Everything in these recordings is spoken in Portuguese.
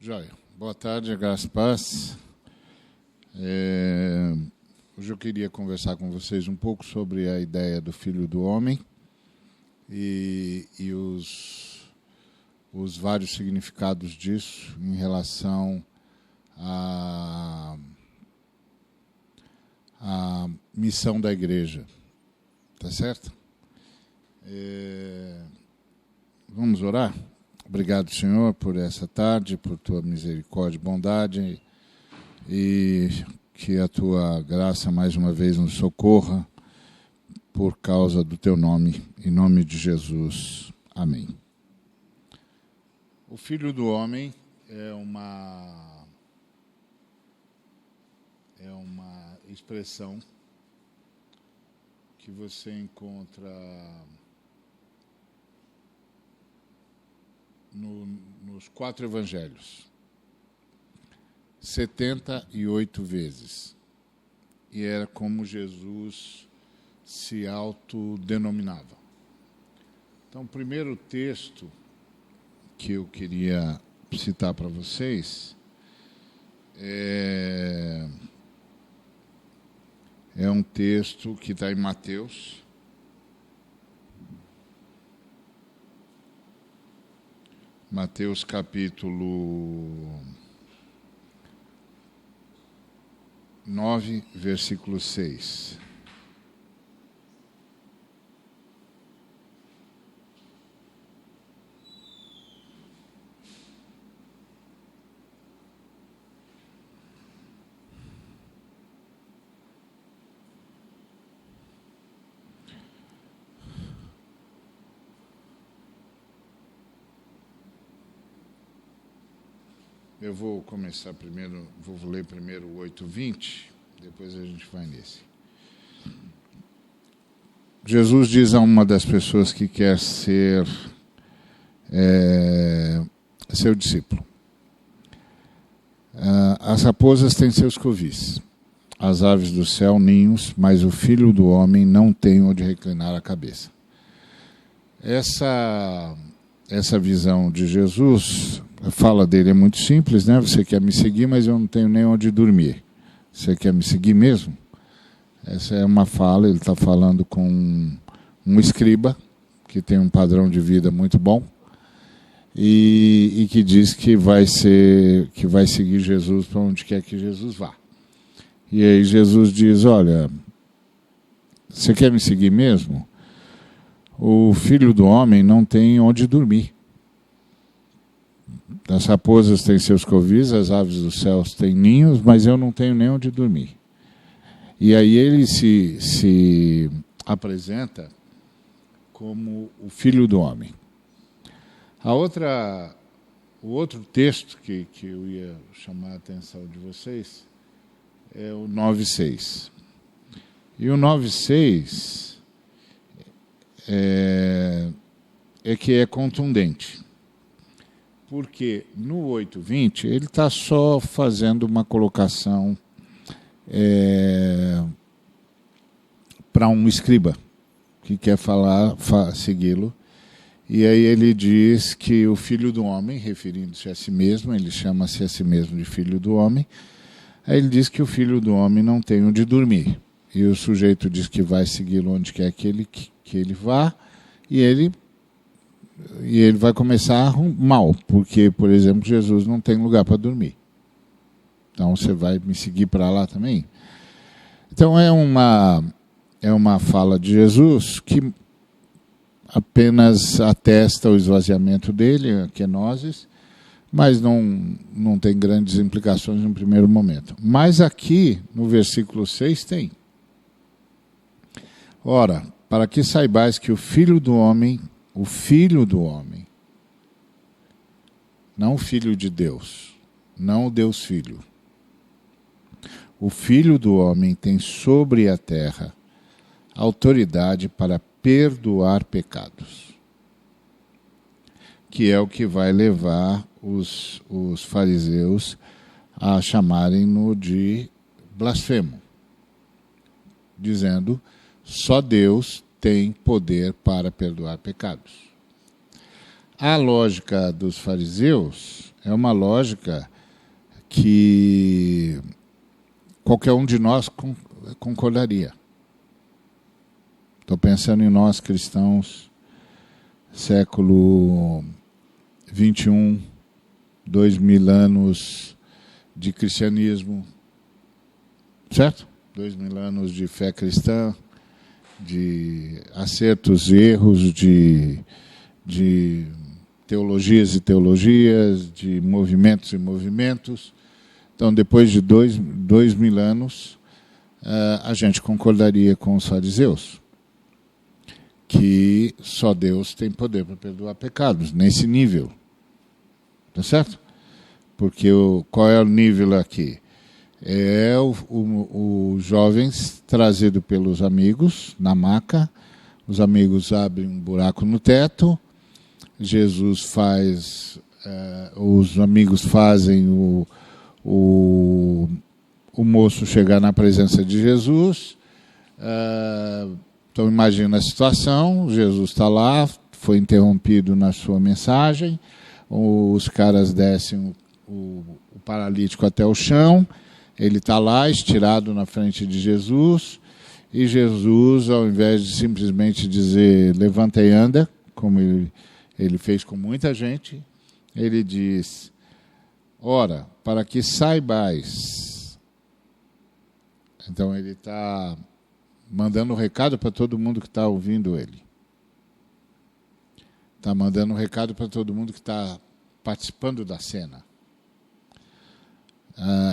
Joia. Boa tarde, a graça e paz. Hoje eu queria conversar com vocês um pouco sobre a ideia do Filho do Homem e os vários significados disso em relação à missão da igreja. Tá certo? Vamos orar? Obrigado, Senhor, por essa tarde, por Tua misericórdia e bondade, e que a Tua graça mais uma vez nos socorra por causa do Teu nome, em nome de Jesus. Amém. O Filho do Homem é uma expressão que você encontra nos 4 evangelhos, 78 vezes. E era como Jesus se autodenominava. Então, o primeiro texto que eu queria citar para vocês é um texto que está em Mateus, capítulo 9, versículo 6. Eu vou começar primeiro, vou ler primeiro o 8:20, depois a gente vai nesse. Jesus diz a uma das pessoas que quer ser seu discípulo: as raposas têm seus covis, as aves do céu ninhos, mas o Filho do Homem não tem onde reclinar a cabeça. Essa visão de Jesus, a fala dele é muito simples, né? Você quer me seguir, mas eu não tenho nem onde dormir. Você quer me seguir mesmo? Essa é uma fala, ele está falando com um escriba, que tem um padrão de vida muito bom, e que diz que vai seguir Jesus para onde quer que Jesus vá. E aí Jesus diz: olha, você quer me seguir mesmo? O Filho do Homem não tem onde dormir. As raposas têm seus covis, as aves dos céus têm ninhos, mas eu não tenho nem onde dormir. E aí ele se apresenta como o Filho do Homem. O outro texto que eu ia chamar a atenção de vocês é o 9:6. E o 9:6 que é contundente. Porque no 8:20 ele está só fazendo uma colocação para um escriba que quer segui-lo. E aí ele diz que o Filho do Homem, referindo-se a si mesmo, ele chama-se a si mesmo de Filho do Homem, aí ele diz que o Filho do Homem não tem onde dormir. E o sujeito diz que vai segui-lo onde quer que ele vá, e ele vai começar mal, porque, por exemplo, Jesus não tem lugar para dormir. Então você vai me seguir para lá também? Então é uma fala de Jesus que apenas atesta o esvaziamento dele, a kenosis, mas não tem grandes implicações no primeiro momento. Mas aqui, no versículo 6, tem. Ora, para que saibais que o Filho do Homem, não o Filho de Deus, não o Deus Filho, o Filho do Homem tem sobre a terra autoridade para perdoar pecados, que é o que vai levar os fariseus a chamarem-no de blasfemo, dizendo: só Deus tem poder para perdoar pecados. A lógica dos fariseus é uma lógica que qualquer um de nós concordaria. Estou pensando em nós cristãos, século 21, 2000 anos de cristianismo, certo? 2000 anos de fé cristã, de acertos e erros, de teologias e teologias, de movimentos e movimentos. Então, depois de 2000 anos, a gente concordaria com os fariseus, que só Deus tem poder para perdoar pecados, nesse nível. Tá certo? Porque qual é o nível aqui? É os jovens trazido pelos amigos na maca, os amigos abrem um buraco no teto, Jesus faz, os amigos fazem o moço chegar na presença de Jesus. Então imagina a situação, Jesus está lá, foi interrompido na sua mensagem, os caras descem o paralítico até o chão, ele está lá estirado na frente de Jesus, e Jesus, ao invés de simplesmente dizer levanta e anda, como ele fez com muita gente, ele diz: ora, para que saibais. Então ele está mandando um recado para todo mundo que está ouvindo ele. Está mandando um recado para todo mundo que está participando da cena.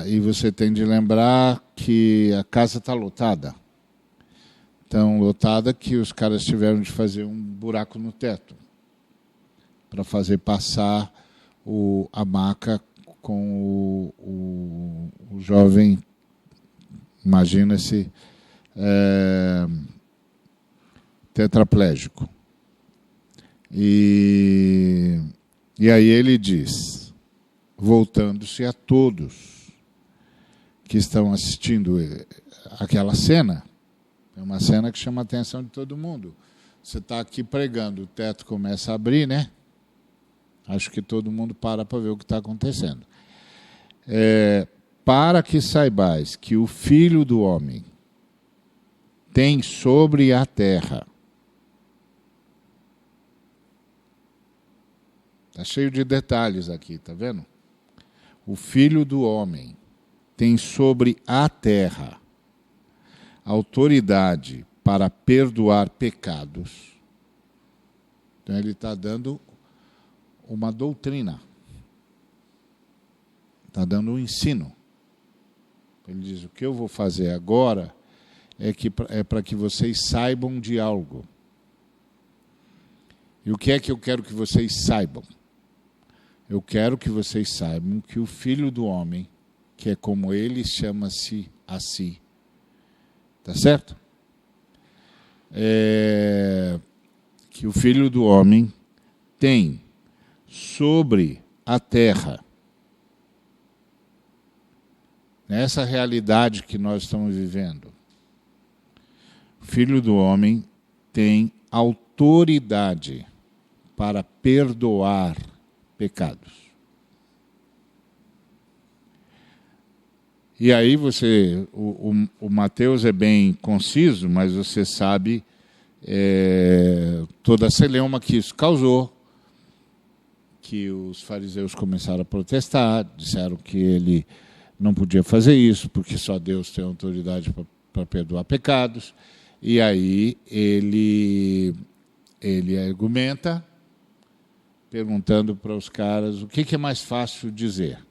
E você tem de lembrar que a casa está lotada. Tão lotada que os caras tiveram de fazer um buraco no teto para fazer passar a maca com o jovem, imagina-se, tetraplégico. E aí ele diz, voltando-se a todos que estão assistindo aquela cena, é uma cena que chama a atenção de todo mundo. Você está aqui pregando, o teto começa a abrir, né? Acho que todo mundo para ver o que está acontecendo. Para que saibais que o Filho do Homem tem sobre a terra. Está cheio de detalhes aqui, está vendo? O Filho do Homem tem sobre a terra autoridade para perdoar pecados. Então ele está dando uma doutrina. Está dando um ensino. Ele diz, o que eu vou fazer agora é para que vocês saibam de algo. E o que é que eu quero que vocês saibam? Eu quero que vocês saibam que o Filho do Homem, que é como ele chama-se a si, tá certo? Que o Filho do Homem tem sobre a terra, nessa realidade que nós estamos vivendo, o Filho do Homem tem autoridade para perdoar pecados. E aí o Mateus é bem conciso, mas você sabe toda a celeuma que isso causou, que os fariseus começaram a protestar, disseram que ele não podia fazer isso, porque só Deus tem autoridade para perdoar pecados. E aí ele argumenta, perguntando para os caras o que é mais fácil dizer.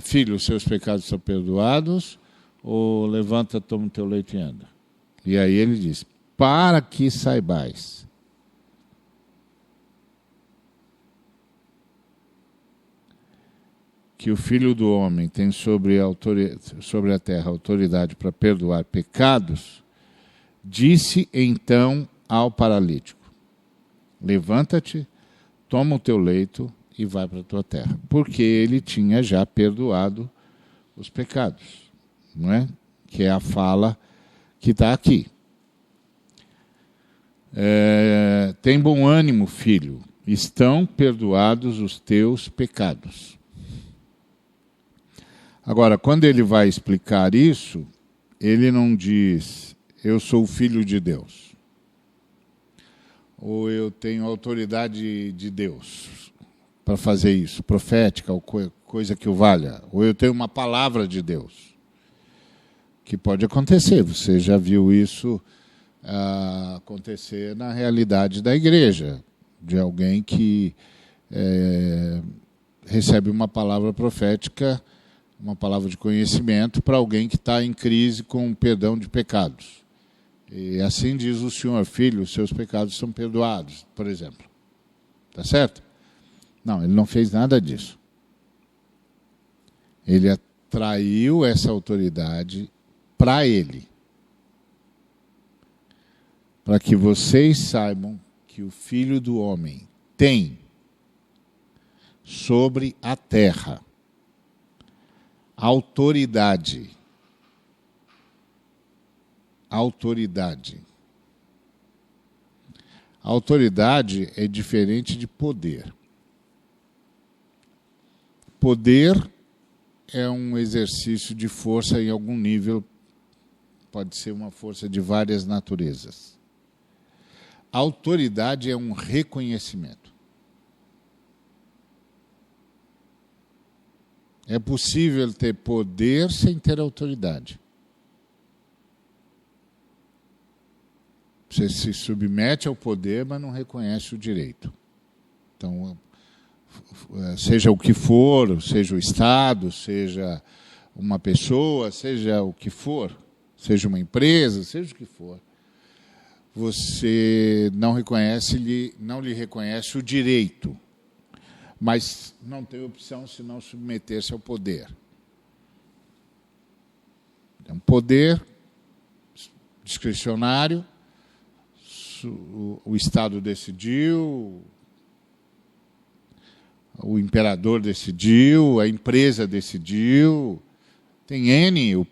Filho, os seus pecados são perdoados, ou levanta, toma o teu leito e anda. E aí ele diz, para que saibais que o Filho do Homem tem sobre a terra autoridade para perdoar pecados, disse então ao paralítico, levanta-te, toma o teu leito e vai para a tua terra. Porque ele tinha já perdoado os pecados, não é? Que é a fala que está aqui. Tem bom ânimo, filho, estão perdoados os teus pecados. Agora, quando ele vai explicar isso, ele não diz, eu sou o filho de Deus, ou eu tenho autoridade de Deus para fazer isso, profética, ou coisa que o valha, ou eu tenho uma palavra de Deus, que pode acontecer, você já viu isso acontecer na realidade da igreja, de alguém que recebe uma palavra profética, uma palavra de conhecimento para alguém que está em crise com o perdão de pecados. E assim diz o Senhor, filho, os seus pecados são perdoados, por exemplo. Está certo? Não, ele não fez nada disso. Ele atraiu essa autoridade para ele. Para que vocês saibam que o Filho do Homem tem sobre a terra autoridade. Autoridade. Autoridade é diferente de poder. Poder é um exercício de força em algum nível, pode ser uma força de várias naturezas. Autoridade é um reconhecimento. É possível ter poder sem ter autoridade. Você se submete ao poder, mas não reconhece o direito. Então, seja o que for, seja o Estado, seja uma pessoa, seja o que for, seja uma empresa, seja o que for, você não lhe reconhece o direito, mas não tem opção senão submeter-se ao poder. É um poder discricionário, o Estado decidiu, o imperador decidiu, a empresa decidiu, tem N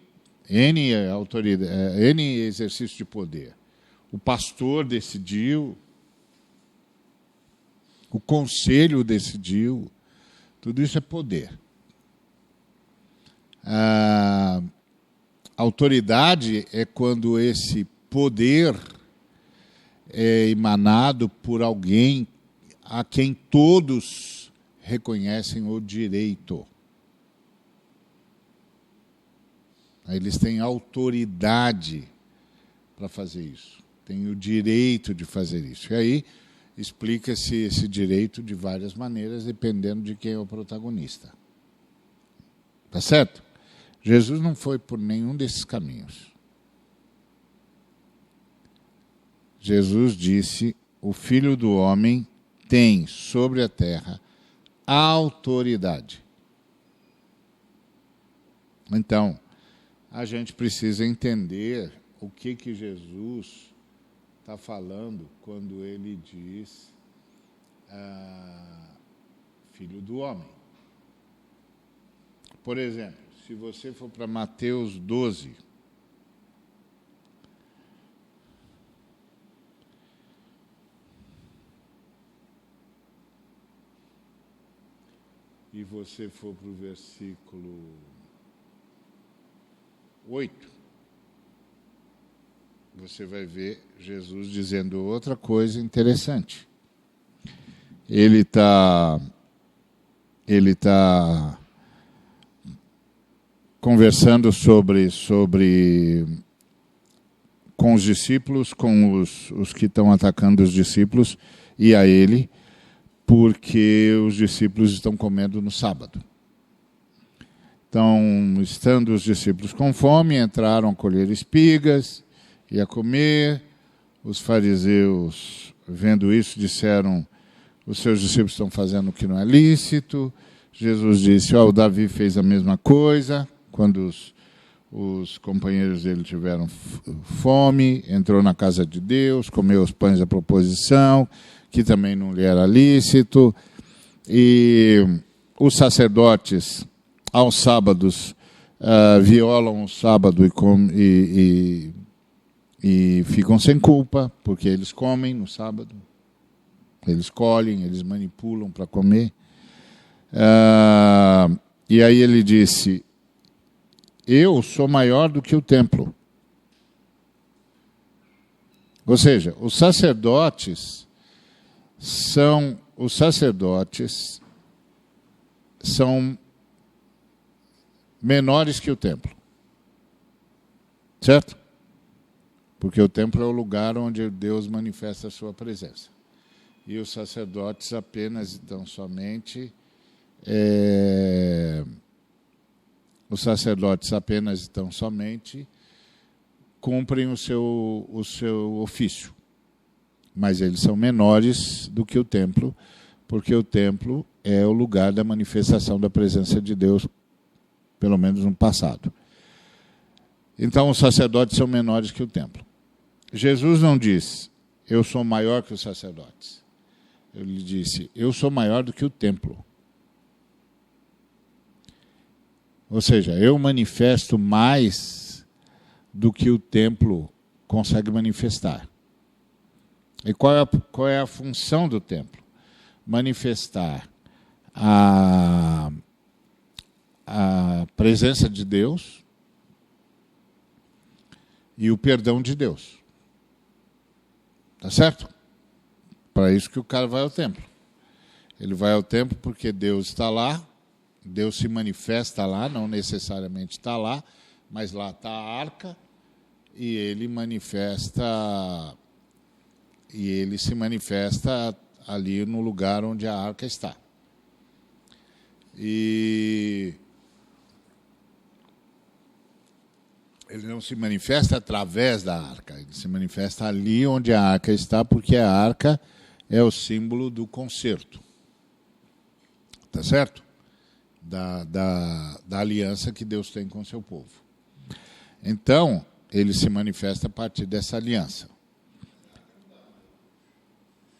autoridade, N exercício de poder. O pastor decidiu, o conselho decidiu, tudo isso é poder. A autoridade é quando esse poder é emanado por alguém a quem todos reconhecem o direito. Eles têm autoridade para fazer isso, têm o direito de fazer isso. E aí explica-se esse direito de várias maneiras, dependendo de quem é o protagonista. Tá certo? Jesus não foi por nenhum desses caminhos. Jesus disse, o Filho do Homem tem sobre a terra autoridade. Então, a gente precisa entender o que Jesus está falando quando ele diz Filho do Homem. Por exemplo, se você for para Mateus 12, e você for para o versículo 8, você vai ver Jesus dizendo outra coisa interessante. Ele tá conversando com os discípulos, com os que estão atacando os discípulos e a ele, porque os discípulos estão comendo no sábado. Então, estando os discípulos com fome, entraram a colher espigas e a comer. Os fariseus, vendo isso, disseram, os seus discípulos estão fazendo o que não é lícito. Jesus disse, o Davi fez a mesma coisa, quando os companheiros dele tiveram fome, entrou na casa de Deus, comeu os pães da proposição, que também não lhe era lícito, e os sacerdotes, aos sábados, violam o sábado e ficam sem culpa, porque eles comem no sábado, eles colhem, eles manipulam para comer. E aí ele disse, eu sou maior do que o templo. Ou seja, os sacerdotes são menores que o templo. Certo? Porque o templo é o lugar onde Deus manifesta a sua presença. E os sacerdotes apenas estão somente... cumprem o seu ofício. Mas eles são menores do que o templo, porque o templo é o lugar da manifestação da presença de Deus, pelo menos no passado. Então, os sacerdotes são menores que o templo. Jesus não diz, eu sou maior que os sacerdotes. Ele disse, eu sou maior do que o templo. Ou seja, eu manifesto mais do que o templo consegue manifestar. E qual é a função do templo? Manifestar a presença de Deus e o perdão de Deus. Tá certo? Para isso que o cara vai ao templo. Ele vai ao templo porque Deus está lá, Deus se manifesta lá, não necessariamente está lá, mas lá está a arca e ele se manifesta ali no lugar onde a arca está. E ele não se manifesta através da arca, ele se manifesta ali onde a arca está, porque a arca é o símbolo do concerto. Tá certo? Da aliança que Deus tem com o seu povo. Então, ele se manifesta a partir dessa aliança.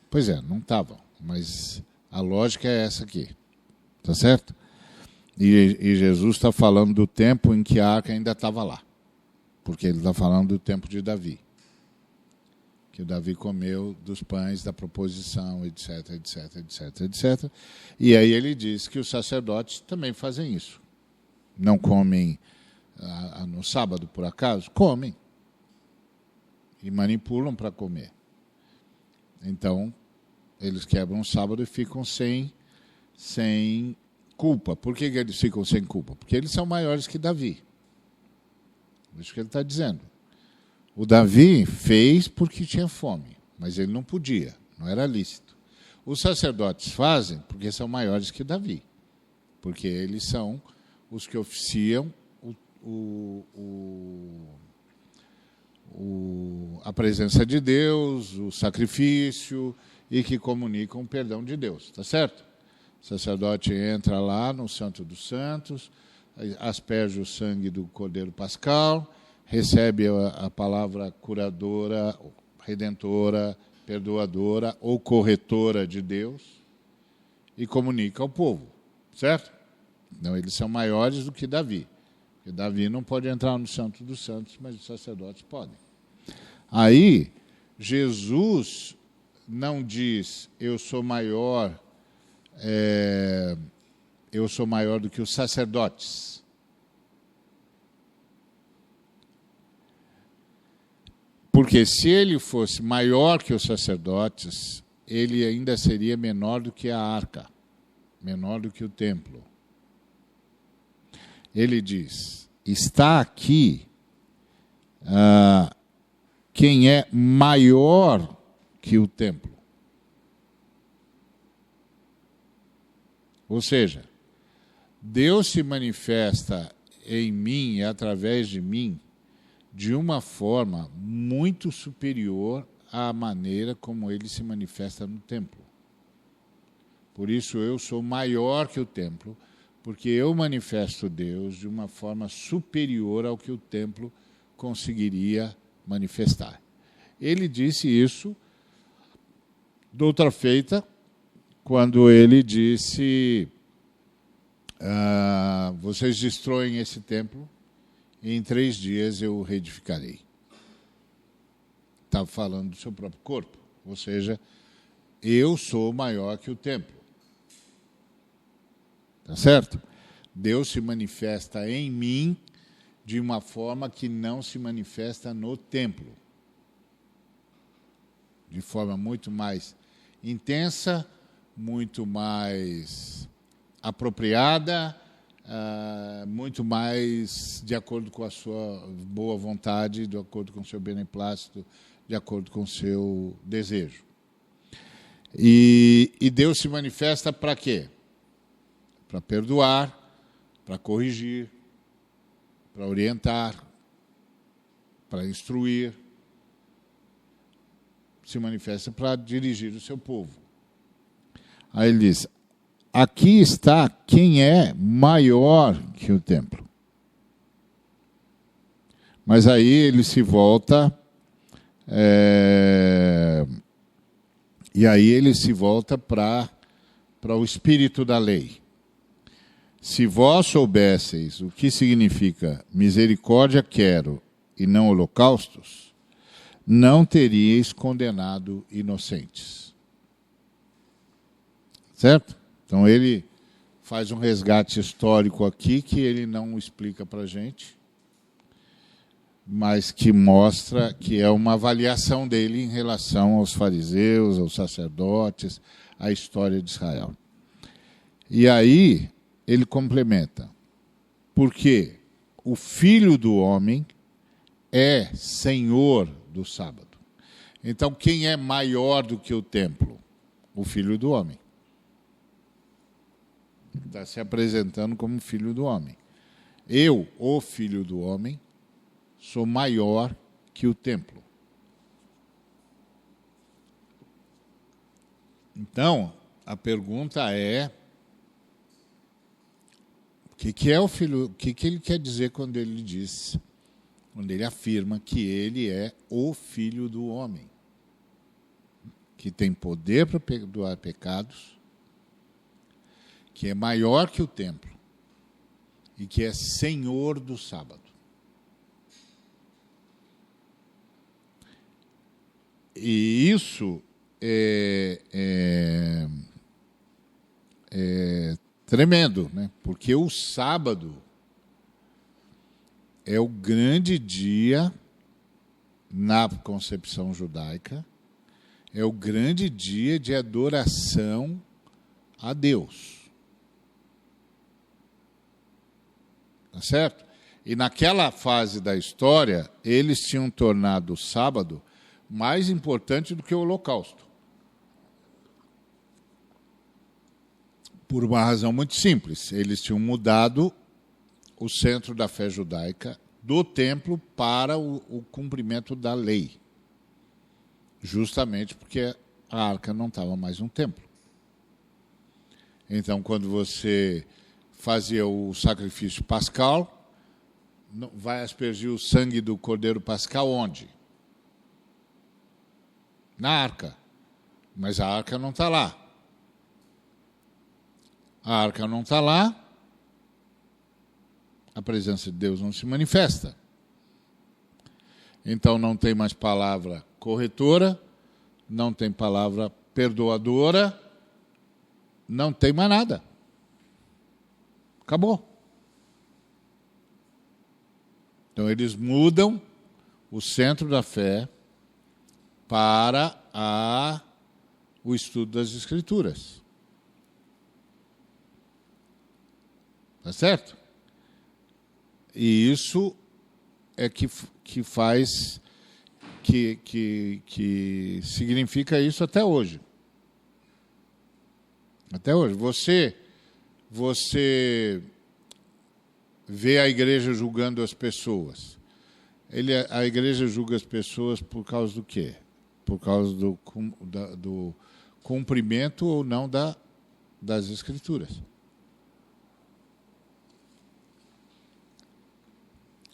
Pois é, não estava, mas a lógica é essa aqui. Tá certo? E Jesus está falando do tempo em que a arca ainda estava lá. Porque ele está falando do tempo de Davi. Que o Davi comeu dos pães da proposição, etc, etc, etc, etc. E aí ele diz que os sacerdotes também fazem isso. Não comem no sábado, por acaso? Comem. E manipulam para comer. Então, eles quebram o sábado e ficam sem culpa. Por que eles ficam sem culpa? Porque eles são maiores que Davi. É isso que ele está dizendo. O Davi fez porque tinha fome, mas ele não podia, não era lícito. Os sacerdotes fazem porque são maiores que Davi, porque eles são os que oficiam a presença de Deus, o sacrifício e que comunicam o perdão de Deus, tá certo? O sacerdote entra lá no Santo dos Santos, asperge o sangue do Cordeiro Pascal, recebe a palavra curadora, redentora, perdoadora ou corretora de Deus e comunica ao povo, certo? Então, eles são maiores do que Davi. Porque Davi não pode entrar no Santo dos Santos, mas os sacerdotes podem. Aí, Jesus não diz, eu sou maior do que os sacerdotes. Porque se ele fosse maior que os sacerdotes, ele ainda seria menor do que a arca, menor do que o templo. Ele diz, está aqui quem é maior que o templo. Ou seja, Deus se manifesta em mim e através de mim de uma forma muito superior à maneira como ele se manifesta no templo. Por isso eu sou maior que o templo, porque eu manifesto Deus de uma forma superior ao que o templo conseguiria manifestar. Ele disse isso de outra feita, quando ele disse, vocês destroem esse templo, e em 3 dias eu o reedificarei. está falando do seu próprio corpo. Ou seja, eu sou maior que o templo. Tá certo? Deus se manifesta em mim de uma forma que não se manifesta no templo. De forma muito mais intensa, muito mais apropriada, muito mais de acordo com a sua boa vontade, de acordo com o seu beneplácito, de acordo com o seu desejo. E Deus se manifesta para quê? Para perdoar, para corrigir, para orientar, para instruir. Se manifesta para dirigir o seu povo. Aí ele diz, aqui está quem é maior que o templo. Mas aí ele se volta, e aí ele se volta para o espírito da lei. Se vós soubesseis o que significa misericórdia quero e não holocaustos, não teríeis condenado inocentes. Certo? Então ele faz um resgate histórico aqui que ele não explica para a gente, mas que mostra que é uma avaliação dele em relação aos fariseus, aos sacerdotes, à história de Israel. E aí ele complementa, porque o Filho do Homem é Senhor do sábado. Então, quem é maior do que o templo? O Filho do Homem. Está se apresentando como Filho do Homem. Eu, o Filho do Homem, sou maior que o templo. Então, a pergunta é, o que é o Filho? O que ele quer dizer quando ele diz, quando ele afirma que ele é o Filho do Homem, que tem poder para perdoar pecados, que é maior que o templo e que é Senhor do sábado. E isso é tremendo, né? Porque o sábado é o grande dia na concepção judaica, é o grande dia de adoração a Deus. Tá certo? E naquela fase da história, eles tinham tornado o sábado mais importante do que o holocausto. Por uma razão muito simples. Eles tinham mudado o centro da fé judaica do templo para o cumprimento da lei. Justamente porque a arca não estava mais no templo. Então, quando você fazia o sacrifício pascal, vai aspergir o sangue do cordeiro pascal onde? Na arca. Mas a arca não está lá. A arca não está lá, a presença de Deus não se manifesta. Então não tem mais palavra corretora, não tem palavra perdoadora, não tem mais nada. Acabou. Então eles mudam o centro da fé para o estudo das Escrituras. Tá certo? E isso é que faz, que significa isso até hoje. Até hoje. Você vê a igreja julgando as pessoas. A igreja julga as pessoas por causa do quê? Por causa do cumprimento ou não das Escrituras.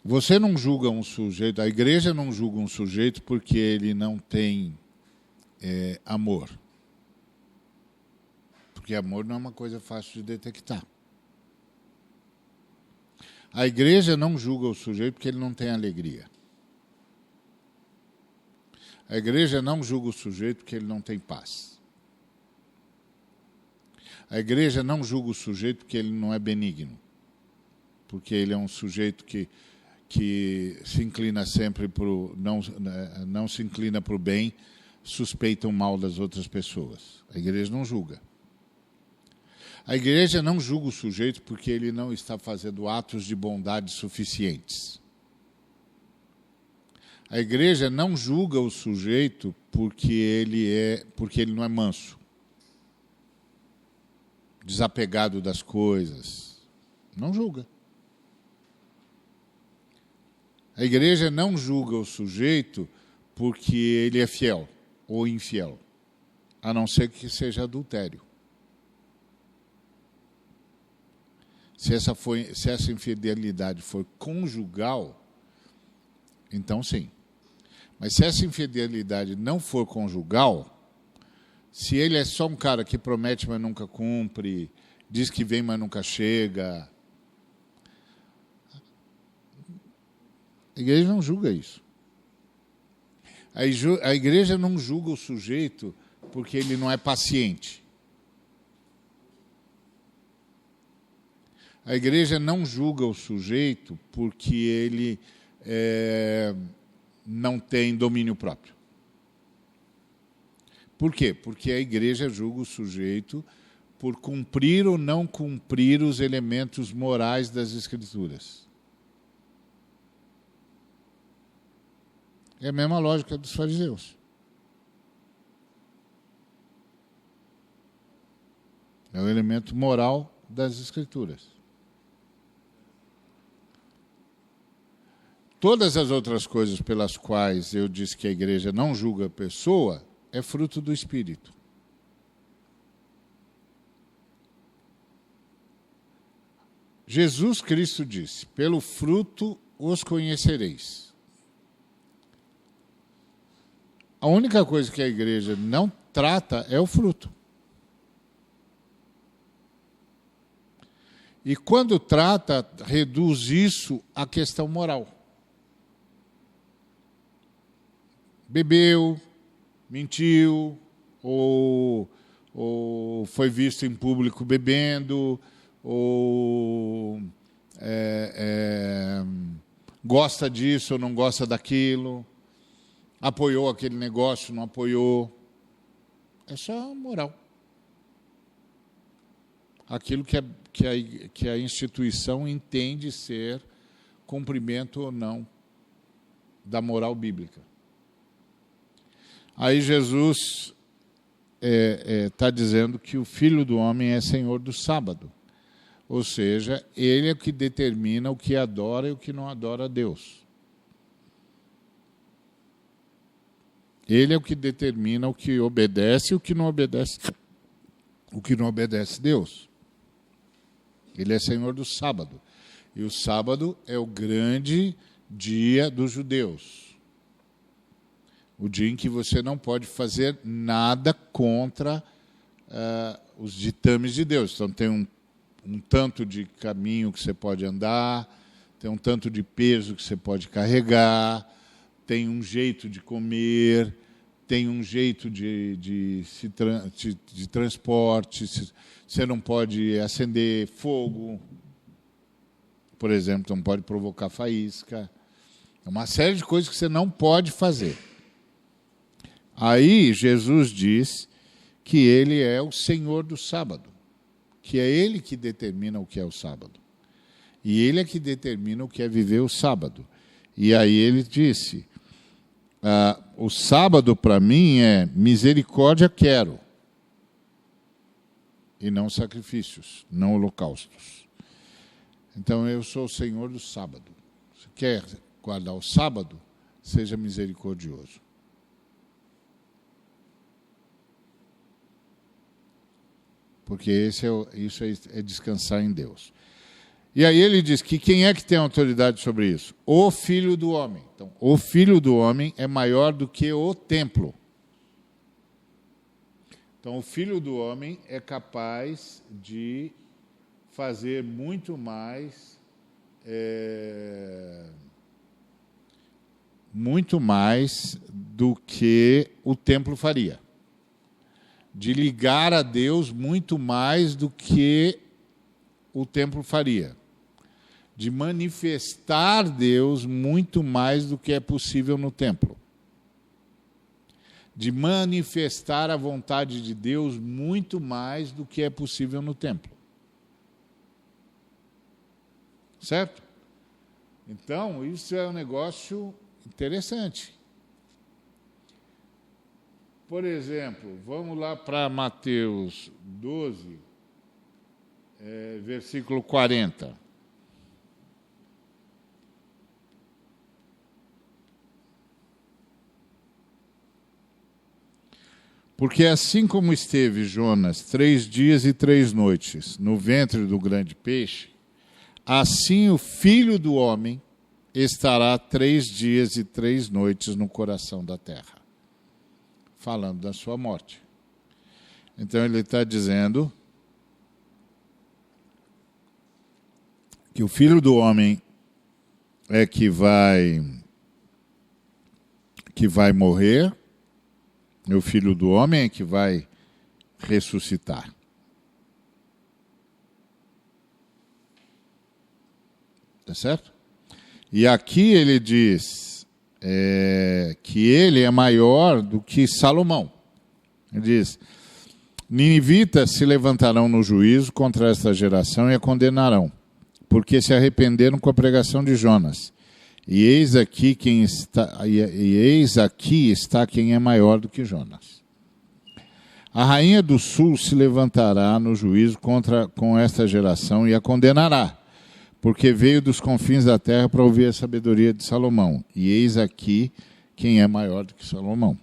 Você não julga um sujeito, a igreja não julga um sujeito porque ele não tem amor. Porque amor não é uma coisa fácil de detectar. A igreja não julga o sujeito porque ele não tem alegria. A igreja não julga o sujeito porque ele não tem paz. A igreja não julga o sujeito porque ele não é benigno. Porque ele é um sujeito que se inclina sempre para o... não se inclina para o bem, suspeita o mal das outras pessoas. A igreja não julga. A igreja não julga o sujeito porque ele não está fazendo atos de bondade suficientes. A igreja não julga o sujeito porque ele não é manso, desapegado das coisas. Não julga. A igreja não julga o sujeito porque ele é fiel ou infiel, a não ser que seja adultério. Se essa infidelidade for conjugal, então sim. Mas se essa infidelidade não for conjugal, se ele é só um cara que promete, mas nunca cumpre, diz que vem, mas nunca chega, a igreja não julga isso. A igreja não julga o sujeito porque ele não é paciente. A igreja não julga o sujeito porque ele não tem domínio próprio. Por quê? Porque a igreja julga o sujeito por cumprir ou não cumprir os elementos morais das Escrituras. É a mesma lógica dos fariseus. É o elemento moral das Escrituras. Todas as outras coisas pelas quais eu disse que a igreja não julga a pessoa é fruto do Espírito. Jesus Cristo disse: pelo fruto os conhecereis. A única coisa que a igreja não trata é o fruto. E quando trata, reduz isso à questão moral. Bebeu, mentiu, ou foi visto em público bebendo, ou gosta disso ou não gosta daquilo, apoiou aquele negócio, não apoiou. É só moral. Aquilo que a instituição entende ser cumprimento ou não da moral bíblica. Aí Jesus está dizendo que o Filho do Homem é Senhor do sábado. Ou seja, ele é o que determina o que adora e o que não adora a Deus. Ele é o que determina o que obedece e o que não obedece a Deus. Ele é Senhor do sábado. E o sábado é o grande dia dos judeus. O dia em que você não pode fazer nada contra os ditames de Deus. Então, tem um tanto de caminho que você pode andar, tem um tanto de peso que você pode carregar, tem um jeito de comer, tem um jeito de transporte. Você não pode acender fogo, por exemplo, não pode provocar faísca. É uma série de coisas que você não pode fazer. Aí Jesus diz que ele é o Senhor do sábado, que é ele que determina o que é o sábado. E ele é que determina o que é viver o sábado. E aí ele disse, o sábado para mim é misericórdia quero, e não sacrifícios, não holocaustos. Então eu sou o Senhor do sábado. Se quer guardar o sábado, seja misericordioso. Porque isso é descansar em Deus. E aí ele diz que quem é que tem autoridade sobre isso? O Filho do Homem. Então, o Filho do Homem é maior do que o templo. Então, o Filho do Homem é capaz de fazer muito mais do que o templo faria. De ligar a Deus muito mais do que o templo faria. De manifestar Deus muito mais do que é possível no templo. De manifestar a vontade de Deus muito mais do que é possível no templo. Certo? Então, isso é um negócio interessante. Por exemplo, vamos lá para Mateus 12, versículo 40. Porque assim como esteve Jonas 3 dias e 3 noites no ventre do grande peixe, assim o Filho do Homem estará 3 dias e 3 noites no coração da terra. Falando da sua morte. Então ele está dizendo que o Filho do Homem é que vai morrer, e o Filho do Homem é que vai ressuscitar. Tá certo? E aqui ele diz que ele é maior do que Salomão. Ele diz: ninivitas se levantarão no juízo contra esta geração e a condenarão, porque se arrependeram com a pregação de Jonas. E eis aqui está quem é maior do que Jonas. A rainha do sul se levantará no juízo com esta geração e a condenará, porque veio dos confins da terra para ouvir a sabedoria de Salomão. E eis aqui quem é maior do que Salomão.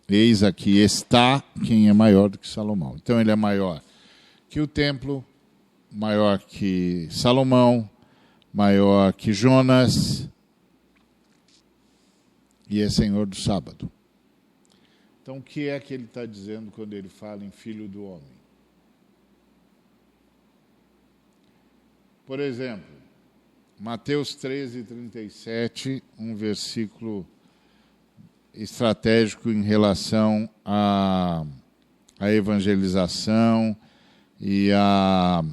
Eis aqui está quem é maior do que Salomão. Então ele é maior que o templo, maior que Salomão, maior que Jonas, e é Senhor do sábado. Então o que é que ele está dizendo quando ele fala em Filho do Homem? Por exemplo, Mateus 13, 37, um versículo estratégico em relação à evangelização e à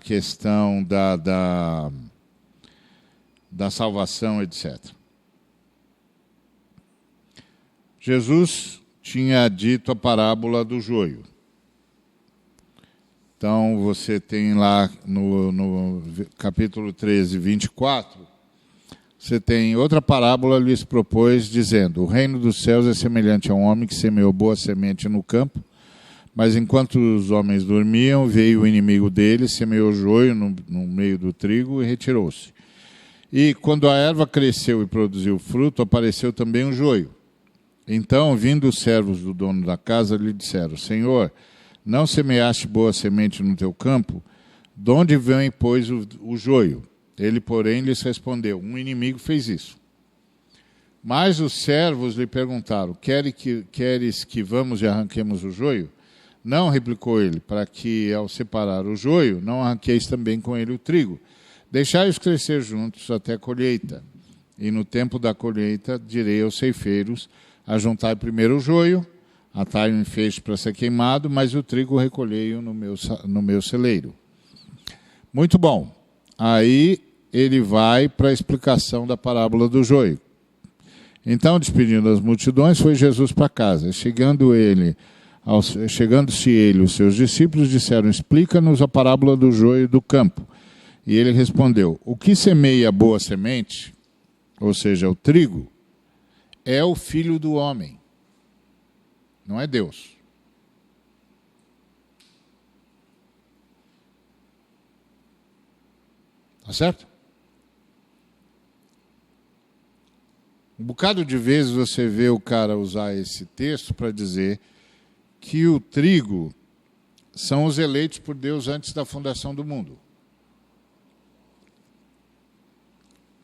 questão da salvação, etc. Jesus tinha dito a parábola do joio. Então, você tem lá no capítulo 13, 24, você tem outra parábola, lhes propôs, dizendo: o reino dos céus é semelhante a um homem que semeou boa semente no campo, mas enquanto os homens dormiam, veio o inimigo deles, semeou joio no meio do trigo e retirou-se. E quando a erva cresceu e produziu fruto, apareceu também o joio. Então, vindo os servos do dono da casa, lhe disseram: Senhor, não semeaste boa semente no teu campo? De onde vem, pois, o joio? Ele, porém, lhes respondeu: um inimigo fez isso. Mas os servos lhe perguntaram: queres que vamos e arranquemos o joio? Não, replicou ele, para que, ao separar o joio, não arranqueis também com ele o trigo. Deixai-os crescer juntos até a colheita. E no tempo da colheita, direi aos ceifeiros: ajuntai primeiro o joio, atai um feixe para ser queimado, mas o trigo recolhei-o no meu celeiro. Muito bom. Aí ele vai para a explicação da parábola do joio. Então, despedindo as multidões, foi Jesus para casa. Chegando-se ele, os seus discípulos disseram: explica-nos a parábola do joio do campo. E ele respondeu: o que semeia a boa semente, ou seja, o trigo, é o Filho do Homem. Não é Deus. Tá certo? Um bocado de vezes você vê o cara usar esse texto para dizer que o trigo são os eleitos por Deus antes da fundação do mundo.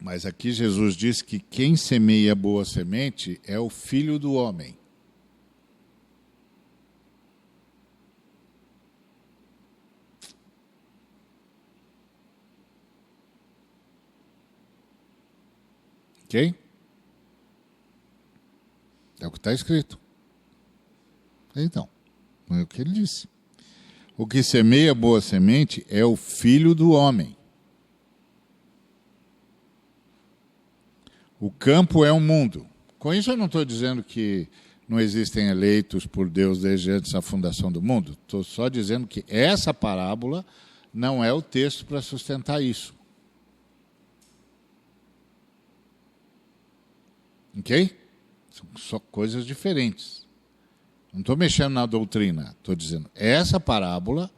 Mas aqui Jesus diz que quem semeia boa semente é o Filho do Homem. Ok? É o que está escrito. Então, é o que ele disse. O que semeia boa semente é o Filho do Homem. O campo é o mundo. Com isso eu não estou dizendo que não existem eleitos por Deus desde antes da fundação do mundo. Estou só dizendo que essa parábola não é o texto para sustentar isso. Ok? São só coisas diferentes. Não estou mexendo na doutrina. Estou dizendo, essa parábola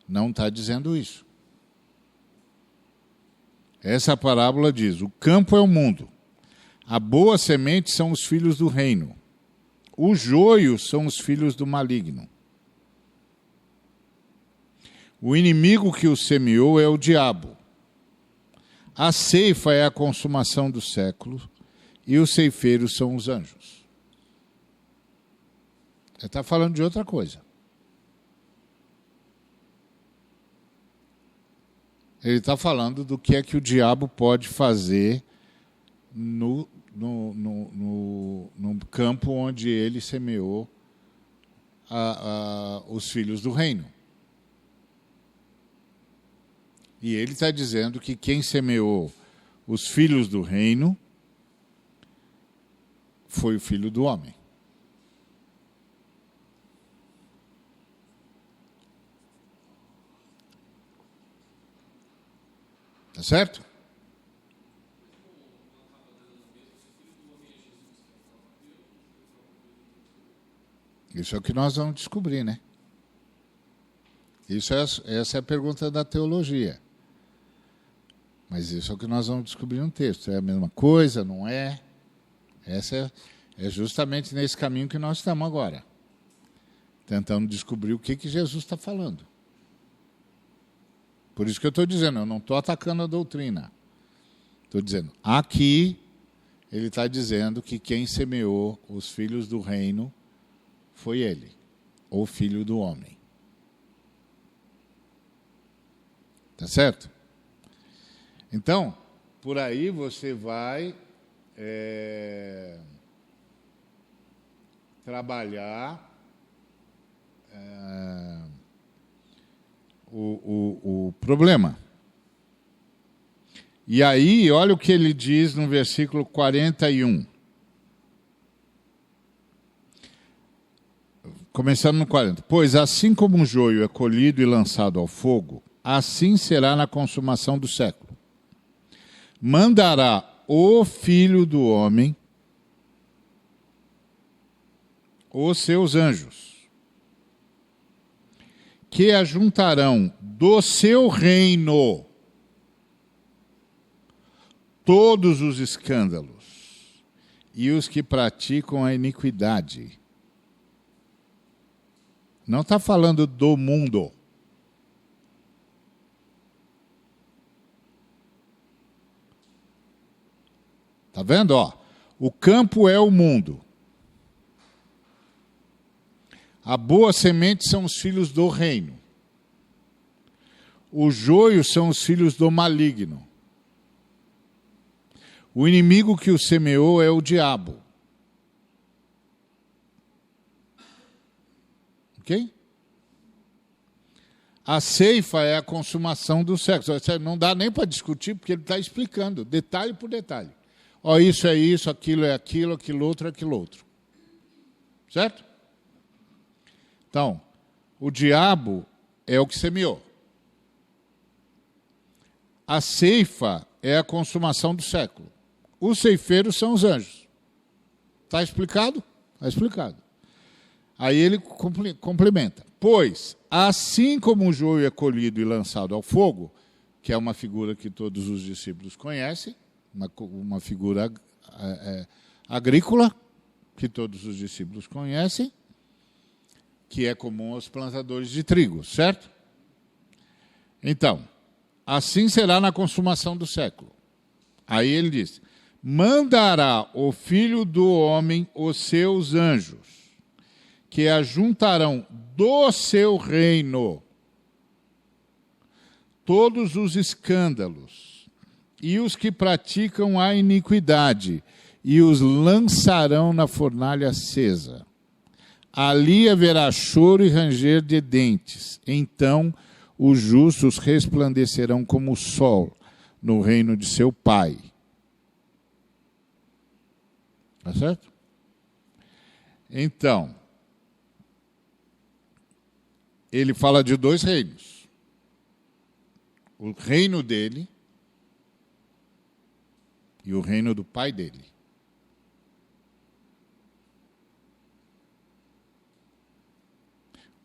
não está dizendo isso. Essa parábola diz, o campo é o mundo. A boa semente são os filhos do reino. Os joios são os filhos do maligno. O inimigo que o semeou é o diabo. A ceifa é a consumação do século e os ceifeiros são os anjos. Ele está falando de outra coisa. Ele está falando do que é que o diabo pode fazer no campo onde ele semeou os filhos do reino. E ele está dizendo que quem semeou os filhos do reino foi o Filho do Homem. Tá certo? Isso é o que nós vamos descobrir, né? Essa é a pergunta da teologia. Mas isso é o que nós vamos descobrir no texto. É a mesma coisa, não é? Essa é justamente nesse caminho que nós estamos agora. Tentando descobrir o que Jesus está falando. Por isso que eu estou dizendo, eu não estou atacando a doutrina. Estou dizendo, aqui ele está dizendo que quem semeou os filhos do reino foi ele, o Filho do Homem. Tá certo? Então, por aí você vai trabalhar o problema. E aí, olha o que ele diz no versículo 41. Começando no 40. Pois assim como um joio é colhido e lançado ao fogo, assim será na consumação do século. Mandará o Filho do Homem os seus anjos, que ajuntarão do seu reino todos os escândalos e os que praticam a iniquidade. Não está falando do mundo. Está vendo? Ó, o campo é o mundo. A boa semente são os filhos do reino. Os joios são os filhos do maligno. O inimigo que o semeou é o diabo. Ok? A ceifa é a consumação do sexo. Não dá nem para discutir, porque ele está explicando, detalhe por detalhe. Ó, isso é isso, aquilo é aquilo, aquilo outro é aquilo outro. Certo? Então, o diabo é o que semeou. A ceifa é a consumação do século. Os ceifeiros são os anjos. Está explicado? Está explicado. Aí ele complementa. Pois, assim como o joio é colhido e lançado ao fogo, que é uma figura que todos os discípulos conhecem, uma figura agrícola, que todos os discípulos conhecem, que é comum aos plantadores de trigo, certo? Então, assim será na consumação do século. Aí ele diz, mandará o Filho do Homem os seus anjos, que ajuntarão do seu reino todos os escândalos e os que praticam a iniquidade, e os lançarão na fornalha acesa. Ali haverá choro e ranger de dentes. Então os justos resplandecerão como o sol no reino de seu Pai. Tá certo? Então, ele fala de dois reinos. O reino dele e o reino do Pai dele.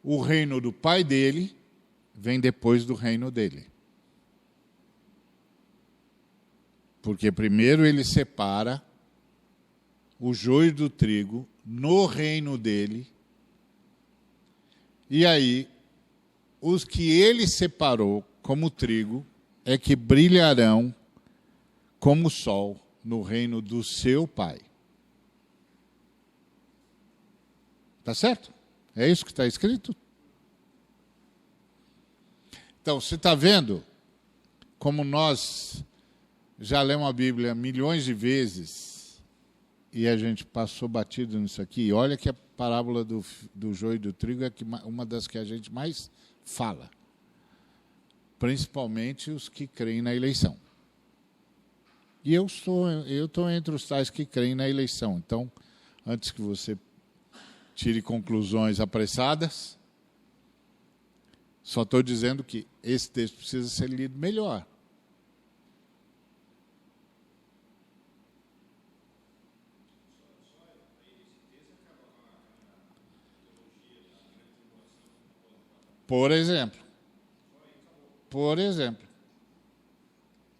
O reino do Pai dele vem depois do reino dele. Porque primeiro ele separa o joio do trigo no reino dele. E aí, os que ele separou como trigo é que brilharão como o sol no reino do seu Pai. Tá certo? É isso que está escrito? Então, você está vendo como nós já lemos a Bíblia milhões de vezes e a gente passou batido nisso aqui. E olha que a parábola do joio e do trigo é uma das que a gente mais fala. Principalmente os que creem na eleição. E eu estou entre os tais que creem na eleição. Então, antes que você tire conclusões apressadas, só estou dizendo que esse texto precisa ser lido melhor. Por exemplo.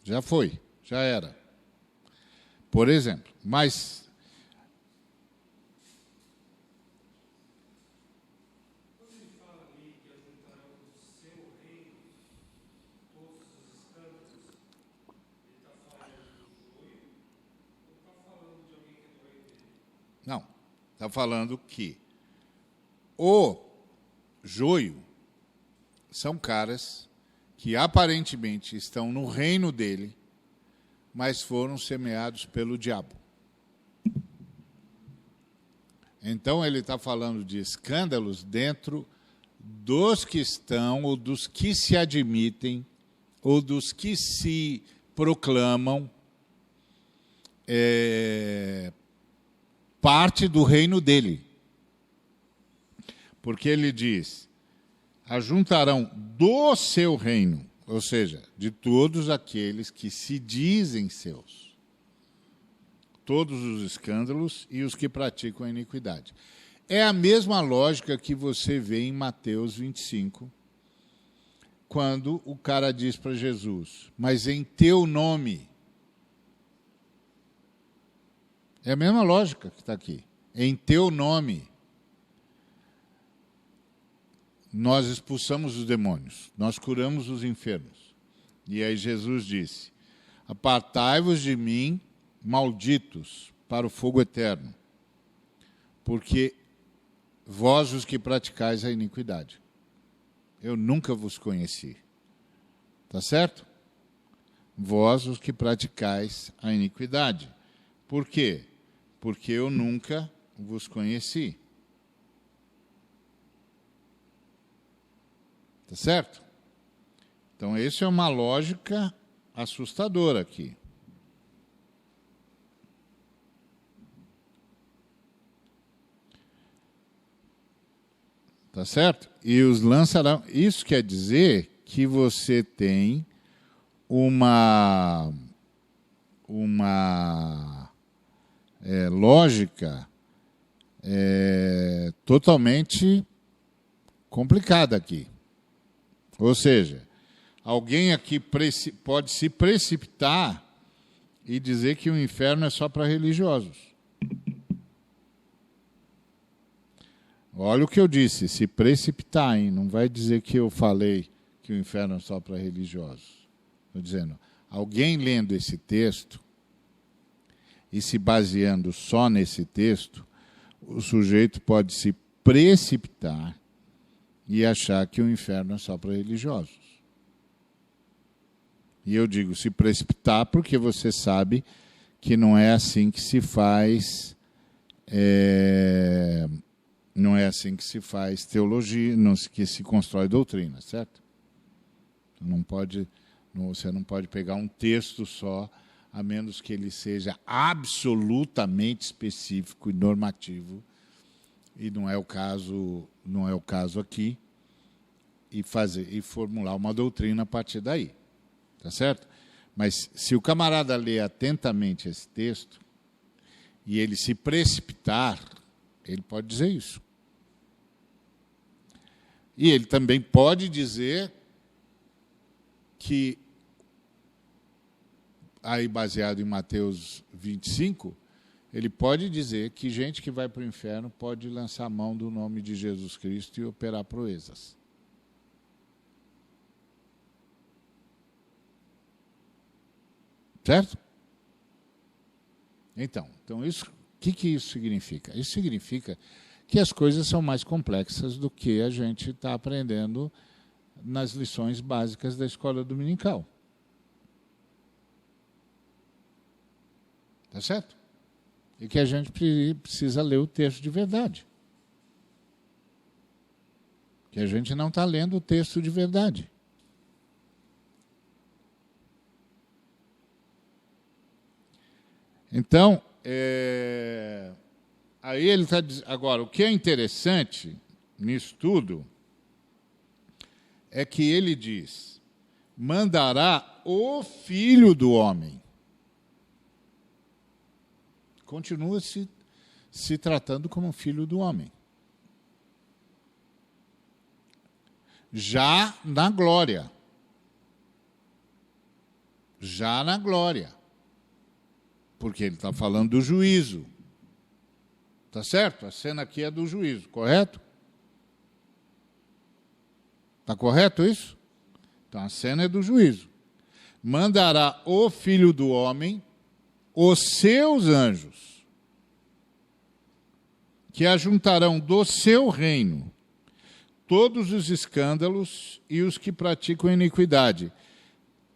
Já foi, já era. Por exemplo. Mas não, está falando que o joio são caras que aparentemente estão no reino dele, mas foram semeados pelo diabo. Então ele está falando de escândalos dentro dos que estão, ou dos que se admitem, ou dos que se proclamam parte do reino dele. Porque ele diz: ajuntarão do seu reino, ou seja, de todos aqueles que se dizem seus, todos os escândalos e os que praticam a iniquidade. É a mesma lógica que você vê em Mateus 25, quando o cara diz para Jesus: mas em teu nome. É a mesma lógica que está aqui. Em teu nome. Nós expulsamos os demônios, nós curamos os enfermos. E aí Jesus disse: apartai-vos de mim, malditos, para o fogo eterno, porque vós os que praticais a iniquidade, eu nunca vos conheci. Tá certo? Vós os que praticais a iniquidade. Por quê? Porque eu nunca vos conheci. Tá certo? Então, essa é uma lógica assustadora aqui. Tá certo? E os lançarão. Isso quer dizer que você tem uma lógica totalmente complicada aqui. Ou seja, alguém aqui pode se precipitar e dizer que o inferno é só para religiosos. Olha o que eu disse, se precipitar, hein? Não vai dizer que eu falei que o inferno é só para religiosos. Estou dizendo, alguém lendo esse texto e se baseando só nesse texto, o sujeito pode se precipitar e achar que o inferno é só para religiosos. E eu digo se precipitar porque você sabe que não é assim que se faz, não é assim que se faz teologia, não, que se constrói doutrina, certo? Você não pode pegar um texto só, a menos que ele seja absolutamente específico e normativo, e não é o caso aqui, e formular uma doutrina a partir daí, tá certo? Mas se o camarada ler atentamente esse texto e ele se precipitar, ele pode dizer isso. E ele também pode dizer que, aí baseado em Mateus 25, ele pode dizer que gente que vai para o inferno pode lançar a mão do nome de Jesus Cristo e operar proezas. Certo? Então isso, o que isso significa? Isso significa que as coisas são mais complexas do que a gente está aprendendo nas lições básicas da escola dominical. Tá certo? E que a gente precisa ler o texto de verdade. Que a gente não está lendo o texto de verdade. Então, aí ele está dizendo. Agora, o que é interessante nisso tudo é que ele diz: mandará o Filho do Homem. Continua se tratando como Filho do Homem. Já na glória. Já na glória. Porque ele está falando do juízo. Tá certo? A cena aqui é do juízo, correto? Está correto isso? Então a cena é do juízo. Mandará o Filho do Homem os seus anjos, que ajuntarão do seu reino todos os escândalos e os que praticam iniquidade,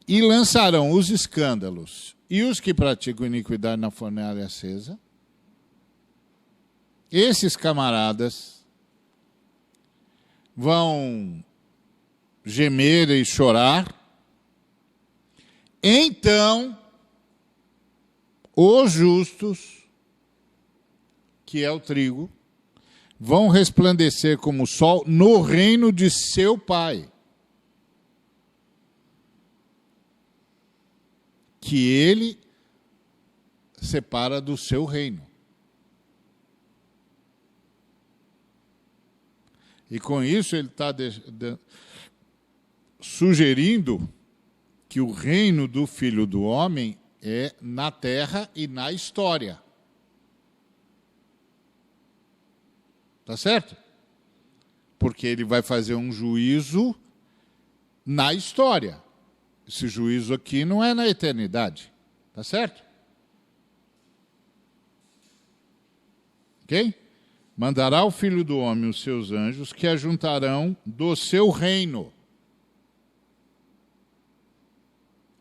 e lançarão os escândalos e os que praticam iniquidade na fornalha acesa. Esses camaradas vão gemer e chorar. Então, os justos, que é o trigo, vão resplandecer como o sol no reino de seu Pai, que ele separa do seu reino. E com isso ele está sugerindo que o reino do Filho do Homem é na terra e na história. Tá certo? Porque ele vai fazer um juízo na história. Esse juízo aqui não é na eternidade. Tá certo? Ok? Mandará o Filho do Homem os seus anjos, que ajuntarão do seu reino.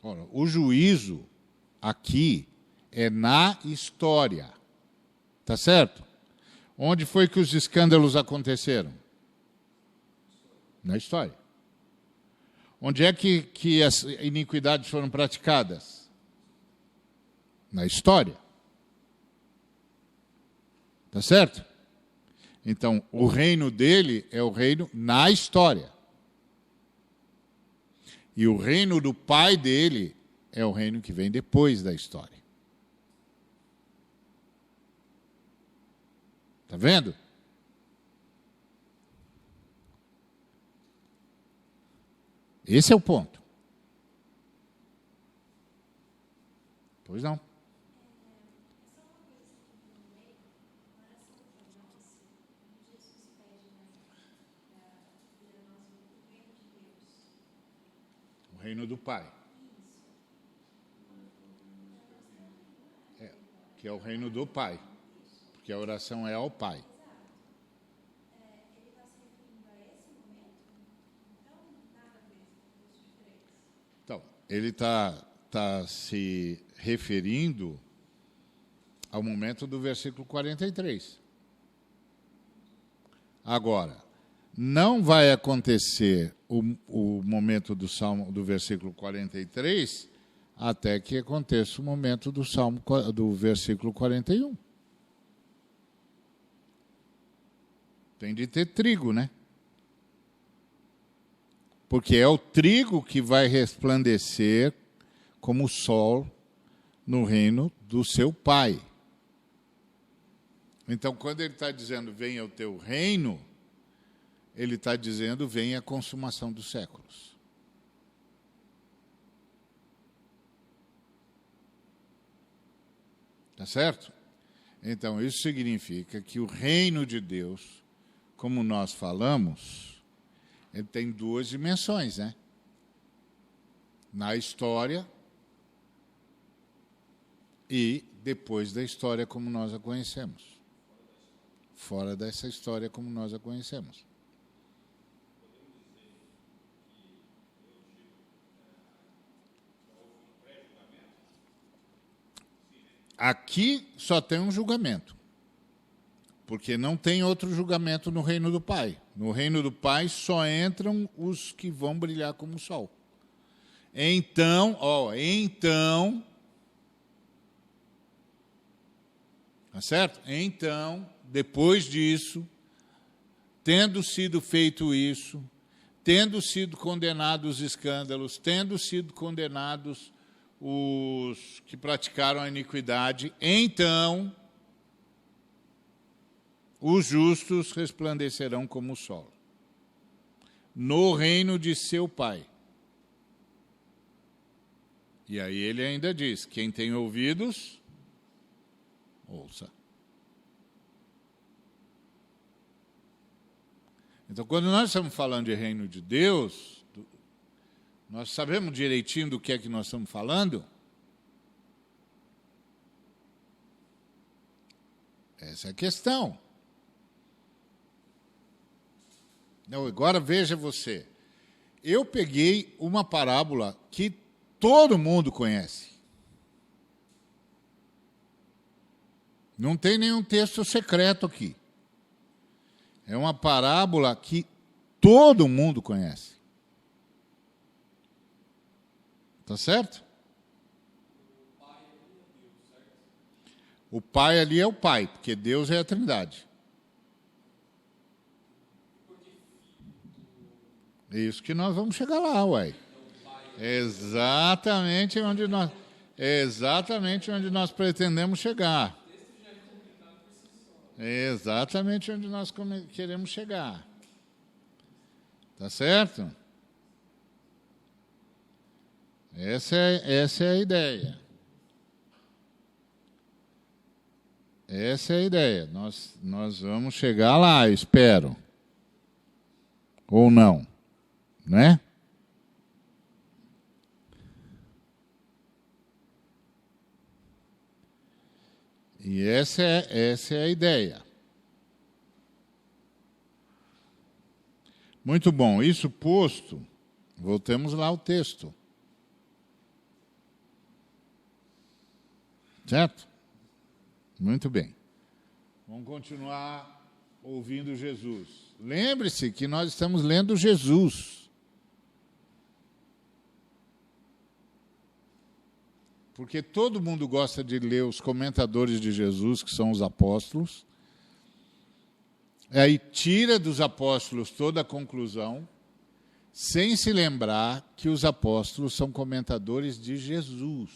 Ora, o juízo aqui é na história. Tá certo? Onde foi que os escândalos aconteceram? Na história. Onde é que as iniquidades foram praticadas? Na história. Tá certo? Então, o reino dele é o reino na história. E o reino do Pai dele é o reino que vem depois da história. Está vendo? Esse é o ponto. Pois não. O reino do Pai. Que é o reino do Pai. Porque a oração é ao Pai. Então, ele está se referindo ao momento do versículo 43. Agora, não vai acontecer o momento do Salmo do versículo 43 até que aconteça o momento do Salmo do versículo 41. Tem de ter trigo, né? Porque é o trigo que vai resplandecer como o sol no reino do seu Pai. Então, quando ele está dizendo, venha o teu reino, ele está dizendo, venha a consumação dos séculos. Tá certo? Então, isso significa que o reino de Deus, como nós falamos, ele tem duas dimensões, né? Na história e depois da história como nós a conhecemos. Fora dessa história como nós a conhecemos. Aqui só tem um julgamento, porque não tem outro julgamento no reino do Pai. No reino do Pai só entram os que vão brilhar como o sol. Então, tá certo? Então, depois disso, tendo sido feito isso, tendo sido condenados os escândalos, tendo sido condenados os que praticaram a iniquidade, então os justos resplandecerão como o sol, no reino de seu Pai. E aí ele ainda diz, quem tem ouvidos, ouça. Então, quando nós estamos falando de reino de Deus, nós sabemos direitinho do que é que nós estamos falando? Essa é a questão. Não, agora veja você. Eu peguei uma parábola que todo mundo conhece. Não tem nenhum texto secreto aqui. É uma parábola que todo mundo conhece. Tá certo? O Pai ali é o Pai, porque Deus é a Trindade. É isso que nós vamos chegar lá, uai. Exatamente onde nós pretendemos chegar. É exatamente onde nós queremos chegar. Tá certo? Essa é a ideia. Essa é a ideia. Nós vamos chegar lá, eu espero. Ou não. Né? E essa é a ideia. Muito bom. Isso posto, voltamos lá ao texto. Certo? Muito bem. Vamos continuar ouvindo Jesus. Lembre-se que nós estamos lendo Jesus. Porque todo mundo gosta de ler os comentadores de Jesus, que são os apóstolos. E aí tira dos apóstolos toda a conclusão, sem se lembrar que os apóstolos são comentadores de Jesus.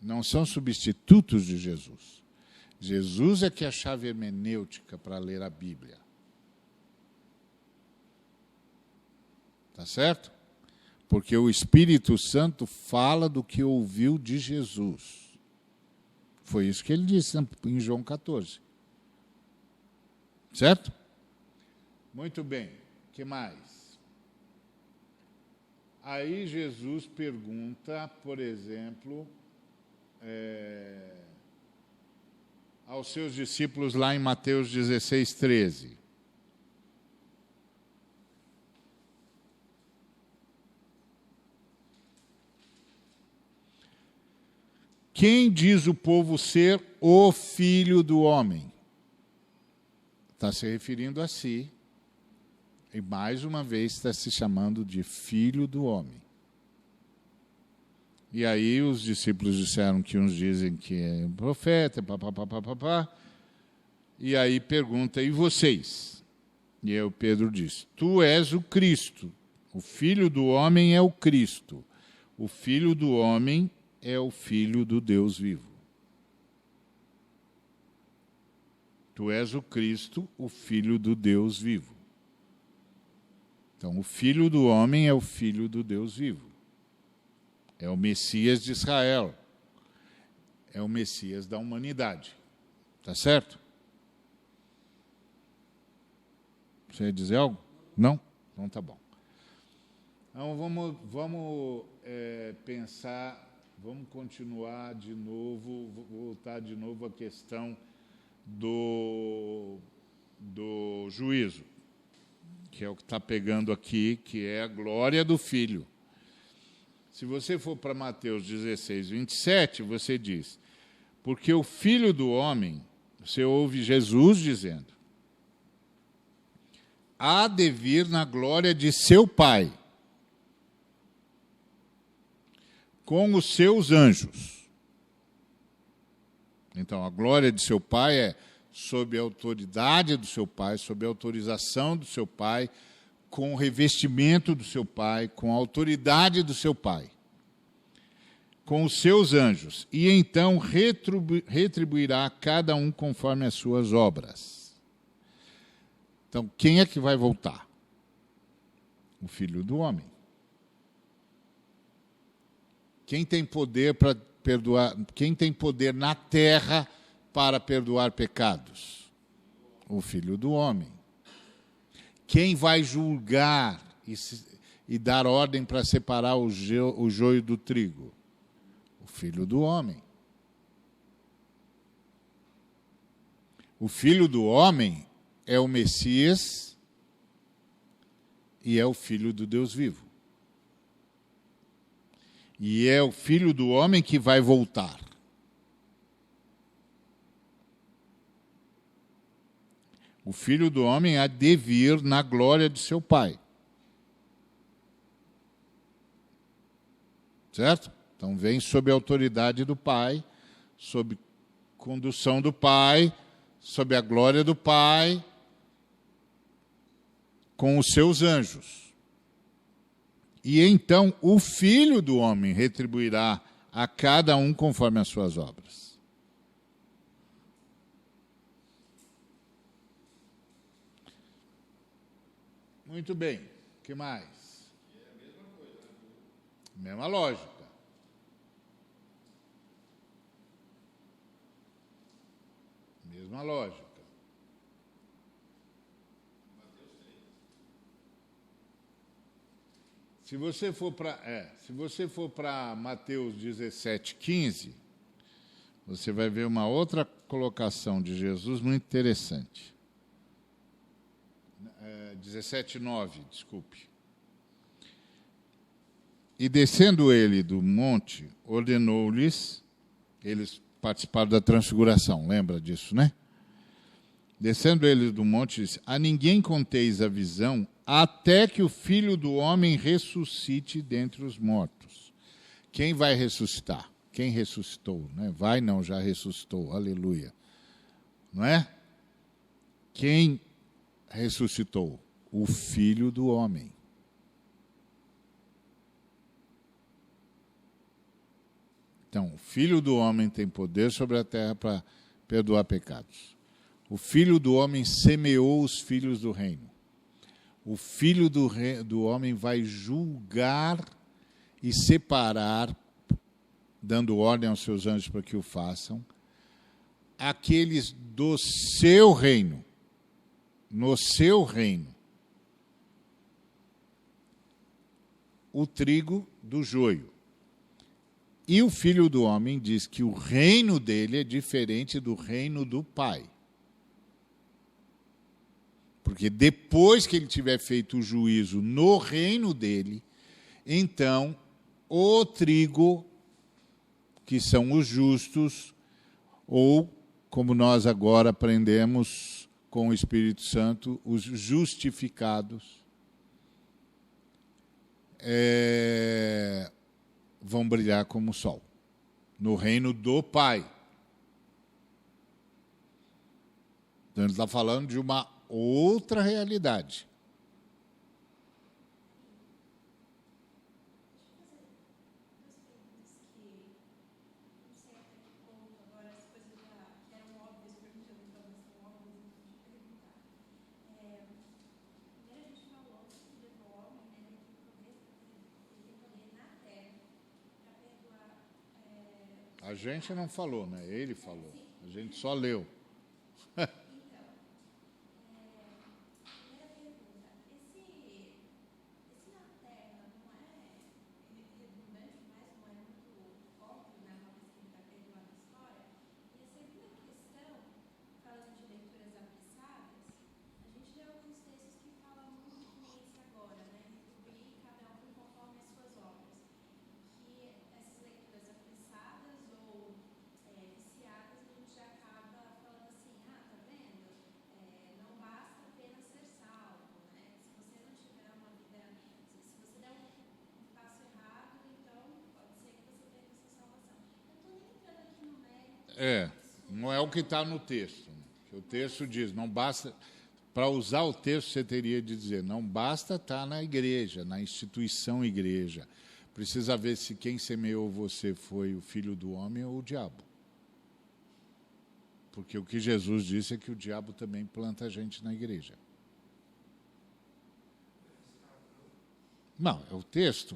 Não são substitutos de Jesus. Jesus é que é a chave hermenêutica para ler a Bíblia. Tá certo? Porque o Espírito Santo fala do que ouviu de Jesus. Foi isso que ele disse em João 14. Certo? Muito bem. O que mais? Aí Jesus pergunta, por exemplo, aos seus discípulos lá em Mateus 16, 13. quem diz o povo ser o Filho do Homem? Está se referindo a si. E mais uma vez está se chamando de Filho do Homem. E aí os discípulos disseram que uns dizem que é profeta, papapá. E aí pergunta, e vocês? E aí o Pedro diz, tu és o Cristo. O Filho do Homem é o Cristo. O Filho do Homem é o Filho do Deus vivo. Tu és o Cristo, o Filho do Deus vivo. Então, o Filho do Homem é o Filho do Deus vivo. É o Messias de Israel. É o Messias da humanidade. Tá certo? Você ia dizer algo? Não? Então tá bom. Então vamos pensar, vamos continuar de novo, voltar de novo à questão do juízo, que é o que está pegando aqui, que é a glória do Filho. Se você for para Mateus 16, 27, você diz, porque o Filho do Homem, você ouve Jesus dizendo, há de vir na glória de seu Pai, com os seus anjos. Então, a glória de seu Pai é sob a autoridade do seu Pai, sob a autorização do seu Pai, com o revestimento do seu Pai, com a autoridade do seu Pai, com os seus anjos, e então retribuirá a cada um conforme as suas obras. Então, quem é que vai voltar? O Filho do Homem. Quem tem poder para perdoar? Quem tem poder na terra para perdoar pecados? O Filho do Homem. Quem vai julgar e dar ordem para separar o joio do trigo? O Filho do Homem. O Filho do Homem é o Messias e é o Filho do Deus vivo. E é o Filho do Homem que vai voltar. O Filho do Homem há de vir na glória de seu Pai. Certo? Então vem sob a autoridade do Pai, sob condução do Pai, sob a glória do Pai, com os seus anjos. E então o Filho do Homem retribuirá a cada um conforme as suas obras. Muito bem. O que mais? É a mesma coisa. Mesma lógica. Mesma lógica. Mateus 3. Se você for para Mateus 17, 15, você vai ver uma outra colocação de Jesus muito interessante. 17, 9, desculpe. E descendo ele do monte, ordenou-lhes, eles participaram da transfiguração, lembra disso, né? Descendo ele do monte, disse, a ninguém conteis a visão, até que o Filho do Homem ressuscite dentre os mortos. Quem vai ressuscitar? Quem ressuscitou? Né? Vai não, já ressuscitou, aleluia. Não é? Quem ressuscitou? O Filho do Homem. Então, o Filho do Homem tem poder sobre a terra para perdoar pecados. O Filho do Homem semeou os filhos do reino. O Filho do Homem vai julgar e separar, dando ordem aos seus anjos para que o façam, aqueles do seu reino, no seu reino, o trigo do joio. E o Filho do Homem diz que o reino dele é diferente do reino do Pai. Porque depois que ele tiver feito o juízo no reino dele, então o trigo que são os justos, ou, como nós agora aprendemos com o Espírito Santo, os justificados, vão brilhar como o sol, no reino do Pai. Então, ele está falando de uma outra realidade. A gente não falou, né? Ele falou. A gente só leu. Não é o que está no texto. O texto diz, não basta... Para usar o texto, você teria de dizer, não basta estar na igreja, na instituição igreja. Precisa ver se quem semeou você foi o filho do homem ou o diabo. Porque o que Jesus disse é que o diabo também planta gente na igreja. Não, é o texto.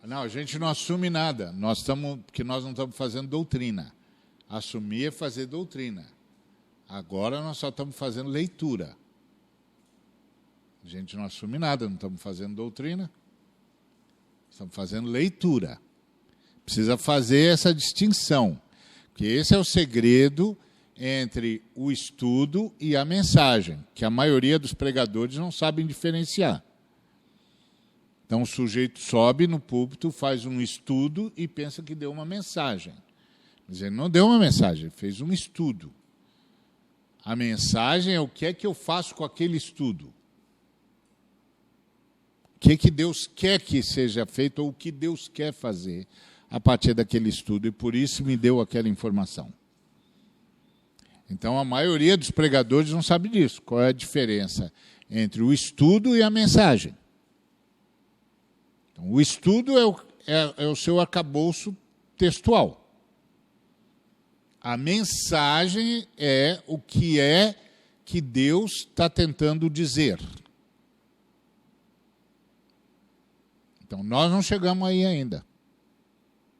Não, a gente não assume nada. Porque nós não estamos fazendo doutrina. Assumir é fazer doutrina. Agora nós só estamos fazendo leitura. A gente não assume nada, não estamos fazendo doutrina. Estamos fazendo leitura. Precisa fazer essa distinção. Porque esse é o segredo entre o estudo e a mensagem, que a maioria dos pregadores não sabem diferenciar. Então, o sujeito sobe no púlpito, faz um estudo e pensa que deu uma mensagem. Mas ele não deu uma mensagem, ele fez um estudo. A mensagem é o que é que eu faço com aquele estudo. O que é que Deus quer que seja feito ou o que Deus quer fazer a partir daquele estudo. E por isso me deu aquela informação. Então, a maioria dos pregadores não sabe disso. Qual é a diferença entre o estudo e a mensagem? Então, o estudo é o seu arcabouço textual. A mensagem é o que Deus está tentando dizer. Então, nós não chegamos aí ainda.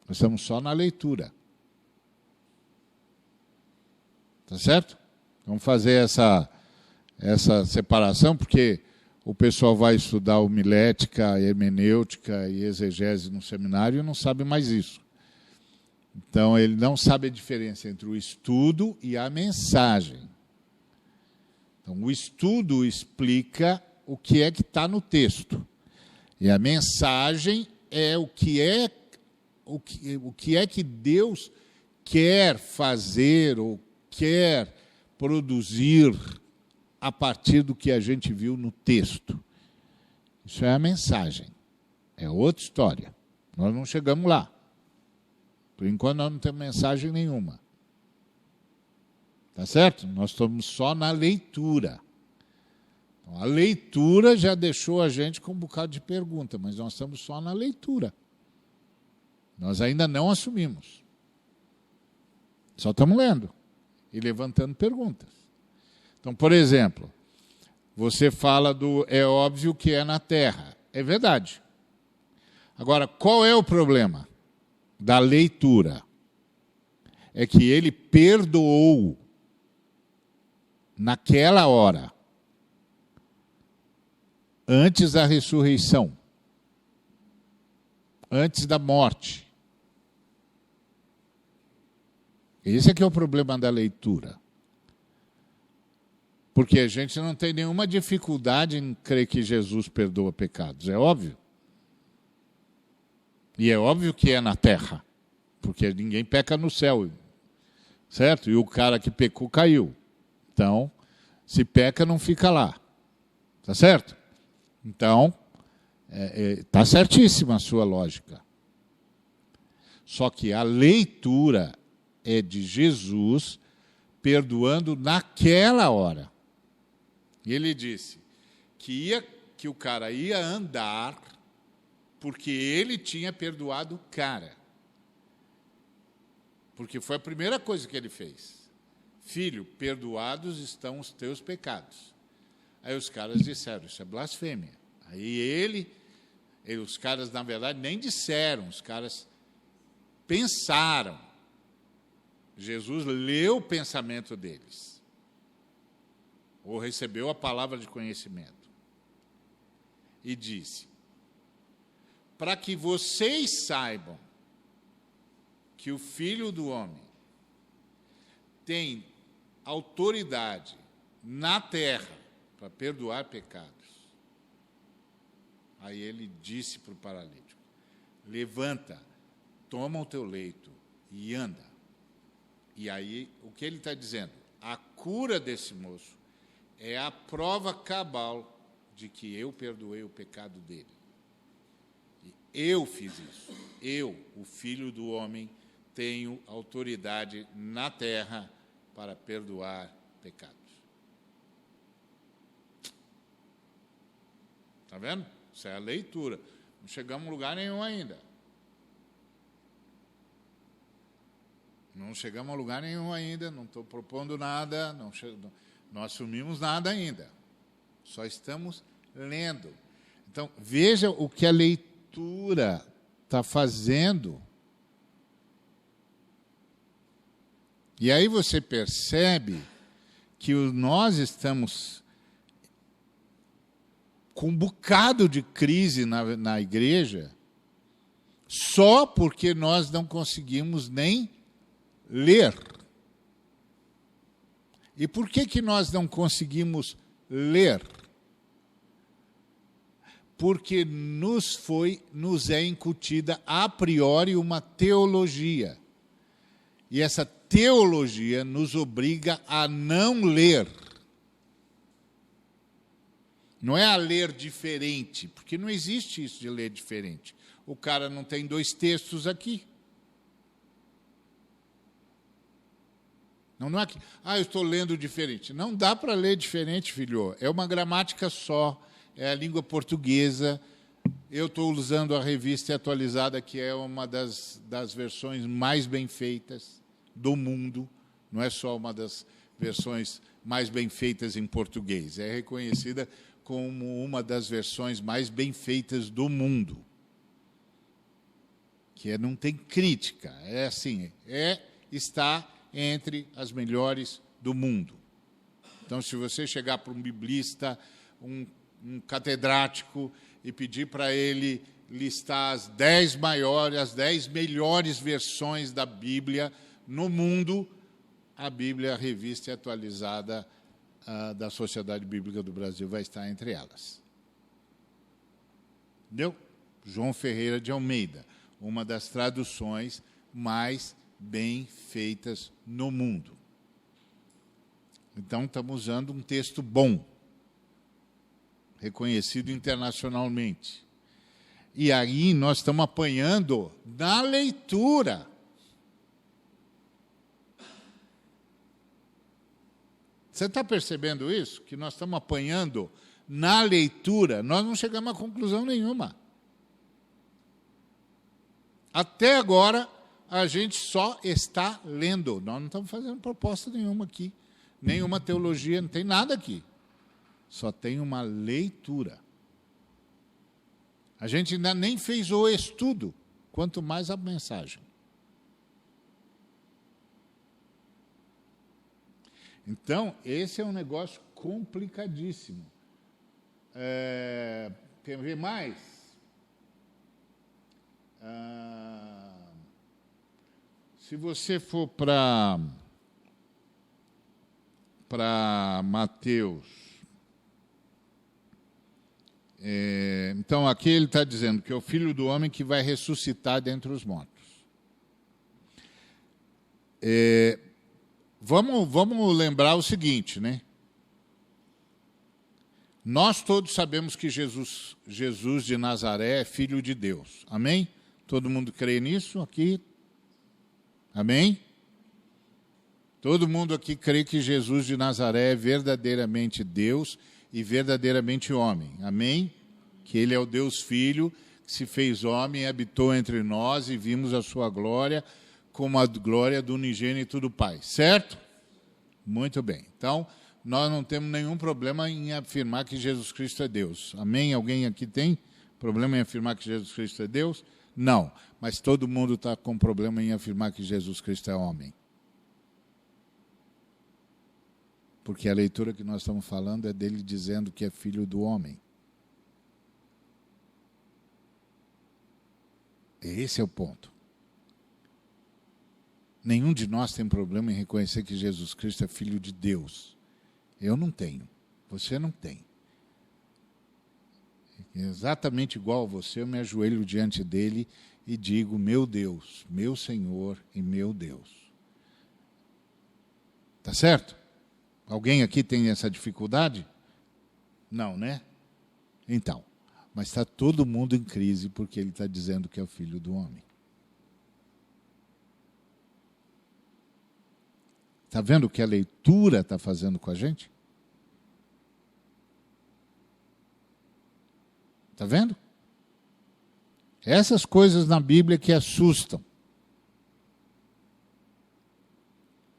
Nós estamos só na leitura. Tá certo? Vamos fazer essa separação, porque o pessoal vai estudar homilética, hermenêutica e exegese no seminário e não sabe mais isso. Então, ele não sabe a diferença entre o estudo e a mensagem. Então, o estudo explica o que é que está no texto. E a mensagem é o que é que Deus quer fazer ou quer produzir a partir do que a gente viu no texto. Isso é a mensagem. É outra história. Nós não chegamos lá. Por enquanto, nós não temos mensagem nenhuma. Tá certo? Nós estamos só na leitura. Então, a leitura já deixou a gente com um bocado de pergunta, mas nós estamos só na leitura. Nós ainda não assumimos. Só estamos lendo e levantando perguntas. Então, por exemplo, você fala é óbvio que é na terra. É verdade. Agora, qual é o problema da leitura? É que ele perdoou naquela hora, antes da ressurreição, antes da morte. Esse é que é o problema da leitura. Porque a gente não tem nenhuma dificuldade em crer que Jesus perdoa pecados, é óbvio. E é óbvio que é na terra, porque ninguém peca no céu, certo? E o cara que pecou caiu. Então, se peca, não fica lá. Tá certo? Então, tá certíssima a sua lógica. Só que a leitura é de Jesus perdoando naquela hora. E ele disse que o cara ia andar porque ele tinha perdoado o cara. Porque foi a primeira coisa que ele fez. Filho, perdoados estão os teus pecados. Aí os caras disseram, isso é blasfêmia. Aí os caras, na verdade, nem disseram, os caras pensaram. Jesus leu o pensamento deles. Ou recebeu a palavra de conhecimento. E disse, para que vocês saibam que o Filho do Homem tem autoridade na terra para perdoar pecados. Aí ele disse para o paralítico, levanta, toma o teu leito e anda. E aí, o que ele está dizendo? A cura desse moço é a prova cabal de que eu perdoei o pecado dele. Eu fiz isso. Eu, o Filho do Homem, tenho autoridade na terra para perdoar pecados. Está vendo? Isso é a leitura. Não chegamos a lugar nenhum ainda. Não chegamos a lugar nenhum ainda, não estou propondo nada, não assumimos nada ainda. Só estamos lendo. Então, veja o que a leitura está fazendo. E aí você percebe que nós estamos com um bocado de crise na igreja só porque nós não conseguimos nem ler. E por que nós não conseguimos ler? Porque nos é incutida a priori uma teologia. E essa teologia nos obriga a não ler. Não é a ler diferente, porque não existe isso de ler diferente. O cara não tem 2 textos aqui. Não é que, eu estou lendo diferente. Não dá para ler diferente, filho. É uma gramática só, é a língua portuguesa. Eu estou usando a revista atualizada, que é uma das versões mais bem feitas do mundo. Não é só uma das versões mais bem feitas em português. É reconhecida como uma das versões mais bem feitas do mundo. Que não tem crítica. É assim, está entre as melhores do mundo. Então, se você chegar para um biblista, um catedrático, e pedir para ele listar as 10 melhores versões da Bíblia no mundo, a Bíblia, a revista atualizada da Sociedade Bíblica do Brasil vai estar entre elas. Entendeu? João Ferreira de Almeida, uma das traduções mais bem feitas no mundo. Então, estamos usando um texto bom, reconhecido internacionalmente. E aí nós estamos apanhando na leitura. Você está percebendo isso? Que nós estamos apanhando na leitura, nós não chegamos a conclusão nenhuma. Até agora, a gente só está lendo. Nós não estamos fazendo proposta nenhuma aqui. Nenhuma teologia, não tem nada aqui. Só tem uma leitura. A gente ainda nem fez o estudo, quanto mais a mensagem. Então, esse é um negócio complicadíssimo. Quer ver mais? Se você for para para Mateus. Então, aqui ele está dizendo que é o Filho do Homem que vai ressuscitar dentre os mortos. Vamos lembrar o seguinte, né? Nós todos sabemos que Jesus de Nazaré é Filho de Deus. Amém? Todo mundo crê nisso aqui? Amém? Todo mundo aqui crê que Jesus de Nazaré é verdadeiramente Deus e verdadeiramente homem. Amém? Que ele é o Deus Filho, que se fez homem e habitou entre nós e vimos a sua glória como a glória do unigênito do Pai. Certo? Muito bem. Então, nós não temos nenhum problema em afirmar que Jesus Cristo é Deus. Amém? Alguém aqui tem problema em afirmar que Jesus Cristo é Deus? Não. Mas todo mundo está com problema em afirmar que Jesus Cristo é homem. Porque a leitura que nós estamos falando é dele dizendo que é filho do homem. Esse é o ponto. Nenhum de nós tem problema em reconhecer que Jesus Cristo é filho de Deus. Eu não tenho. Você não tem. Exatamente igual a você, eu me ajoelho diante dele e digo, meu Deus, meu Senhor e meu Deus. Tá certo? Alguém aqui tem essa dificuldade? Não, né? Então, mas está todo mundo em crise porque ele está dizendo que é o Filho do Homem. Está vendo o que a leitura está fazendo com a gente? Está vendo? Essas coisas na Bíblia que assustam.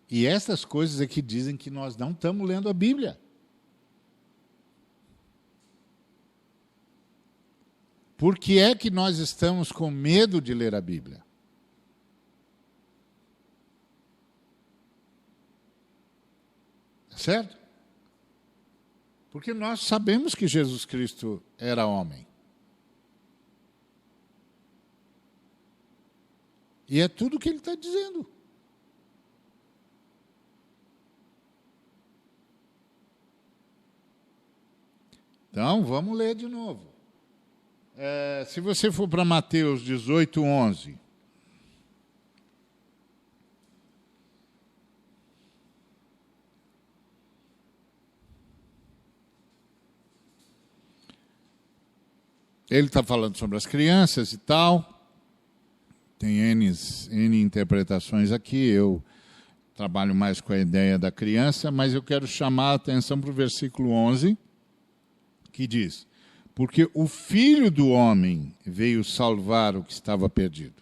E essas coisas é que dizem que nós não estamos lendo a Bíblia. Por que é que nós estamos com medo de ler a Bíblia? Certo? Porque nós sabemos que Jesus Cristo era homem. E é tudo o que ele está dizendo. Então, vamos ler de novo. Se você for para Mateus 18, 11. Ele está falando sobre as crianças e tal. Tem N interpretações aqui. Eu trabalho mais com a ideia da criança, mas eu quero chamar a atenção para o versículo 11, que diz: porque o Filho do Homem veio salvar o que estava perdido.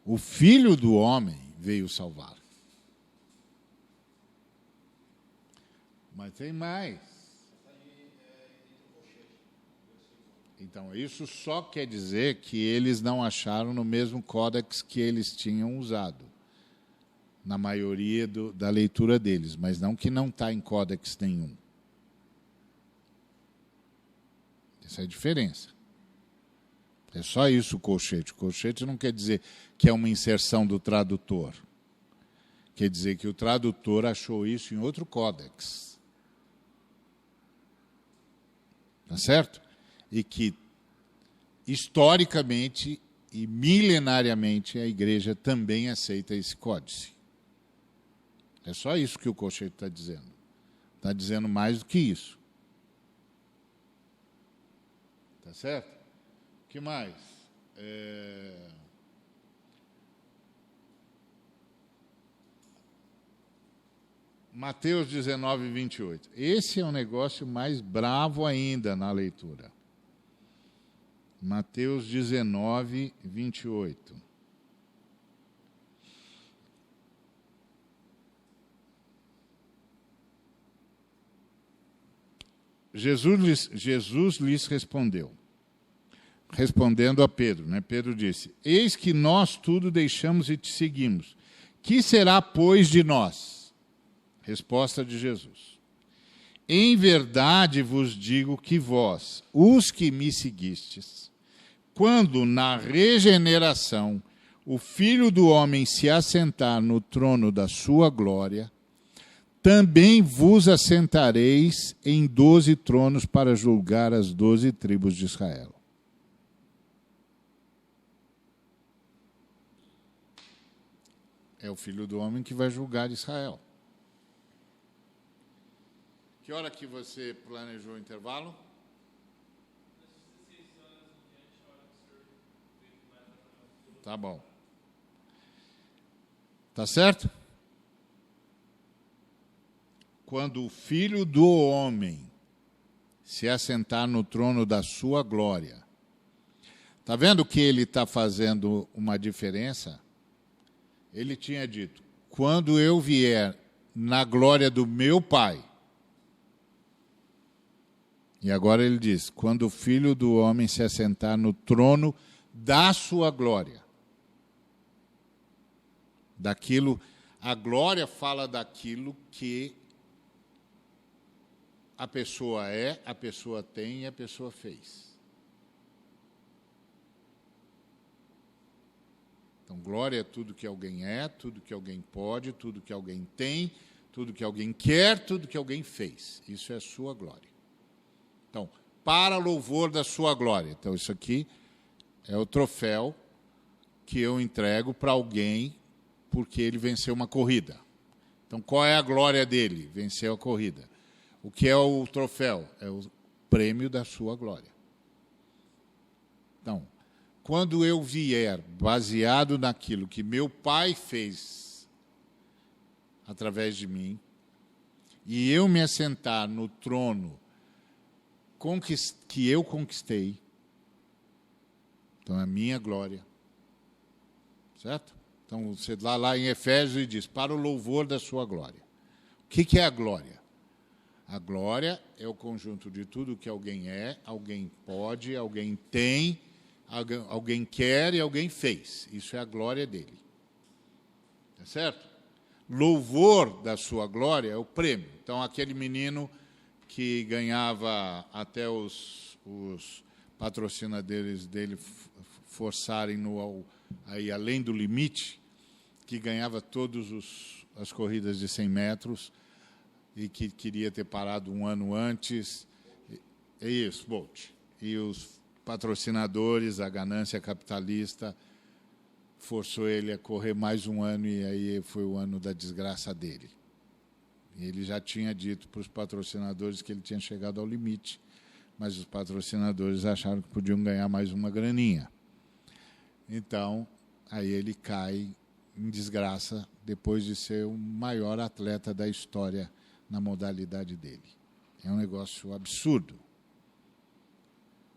O Filho do Homem veio salvar. Mas tem mais. Então, isso só quer dizer que eles não acharam no mesmo códex que eles tinham usado, na maioria da leitura deles, mas não que não está em códex nenhum. Essa é a diferença. É só isso o colchete. O colchete não quer dizer que é uma inserção do tradutor. Quer dizer que o tradutor achou isso em outro códex. Tá certo? E que, historicamente e milenariamente, a igreja também aceita esse códice. É só isso que o colchete está dizendo. Está dizendo mais do que isso. Tá certo? O que mais? Mateus 19, 28. Esse é um negócio mais bravo ainda na leitura. Mateus 19, 28. Jesus lhes respondeu, respondendo a Pedro, né? Pedro disse: eis que nós tudo deixamos e te seguimos. Que será, pois, de nós? Resposta de Jesus: em verdade vos digo que vós, os que me seguistes, quando na regeneração o Filho do Homem se assentar no trono da sua glória, também vos assentareis em 12 tronos para julgar as 12 tribos de Israel. É o Filho do Homem que vai julgar Israel. Que hora que você planejou o intervalo? Tá bom. Tá certo? Quando o Filho do Homem se assentar no trono da sua glória. Tá vendo que ele está fazendo uma diferença? Ele tinha dito, quando eu vier na glória do meu Pai. E agora ele diz, quando o Filho do Homem se assentar no trono da sua glória. Daquilo, a glória fala daquilo que a pessoa é, a pessoa tem e a pessoa fez. Então, glória é tudo que alguém é, tudo que alguém pode, tudo que alguém tem, tudo que alguém quer, tudo que alguém fez. Isso é a sua glória. Então, para louvor da sua glória. Então, isso aqui é o troféu que eu entrego para alguém porque ele venceu uma corrida. Então, qual é a glória dele? Venceu a corrida. O que é o troféu? É o prêmio da sua glória. Então, quando eu vier baseado naquilo que meu Pai fez através de mim, e eu me assentar no trono que eu conquistei, então é a minha glória. Certo? Então, você dá lá em Efésios e diz, para o louvor da sua glória. O que é a glória? A glória é o conjunto de tudo que alguém é, alguém pode, alguém tem, alguém quer e alguém fez. Isso é a glória dele. Tá certo? Louvor da sua glória é o prêmio. Então, aquele menino que ganhava até os patrocinadores dele forçarem aí além do limite, que ganhava todas as corridas de 100 metros e que queria ter parado um ano antes. É isso, Bolt. E os patrocinadores, a ganância capitalista, forçou ele a correr mais um ano e aí foi o ano da desgraça dele. E ele já tinha dito para os patrocinadores que ele tinha chegado ao limite, mas os patrocinadores acharam que podiam ganhar mais uma graninha. Então, aí ele cai em desgraça depois de ser o maior atleta da história na modalidade dele. É um negócio absurdo.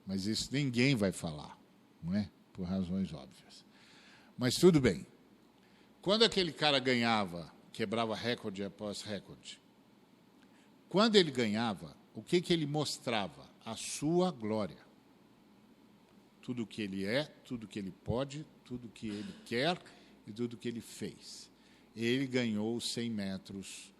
Mas isso ninguém vai falar, não é? Por razões óbvias. Mas tudo bem. Quando aquele cara ganhava, quebrava recorde após recorde, quando ele ganhava, o que ele mostrava? A sua glória. Tudo que ele é, tudo que ele pode, tudo que ele quer e tudo que ele fez. Ele ganhou os 100 metros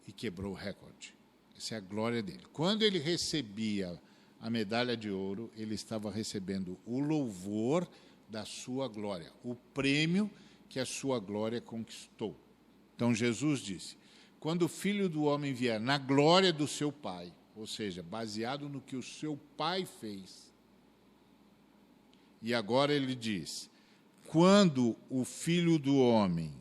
e quebrou o recorde. Essa é a glória dele. Quando ele recebia a medalha de ouro, ele estava recebendo o louvor da sua glória, o prêmio que a sua glória conquistou. Então Jesus disse, quando o Filho do Homem vier na glória do seu Pai, ou seja, baseado no que o seu Pai fez, e agora ele diz, quando o Filho do Homem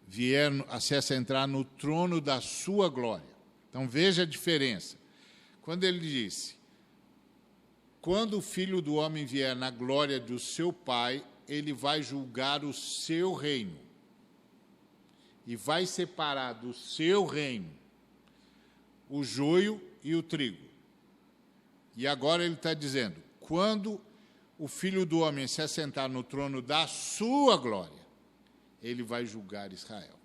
vier a se assentar no trono da sua glória. Então veja a diferença. Quando ele disse, quando o Filho do Homem vier na glória do seu Pai, ele vai julgar o seu reino. E vai separar do seu reino o joio e o trigo. E agora ele está dizendo, quando o Filho do Homem se assentar no trono da sua glória, ele vai julgar Israel.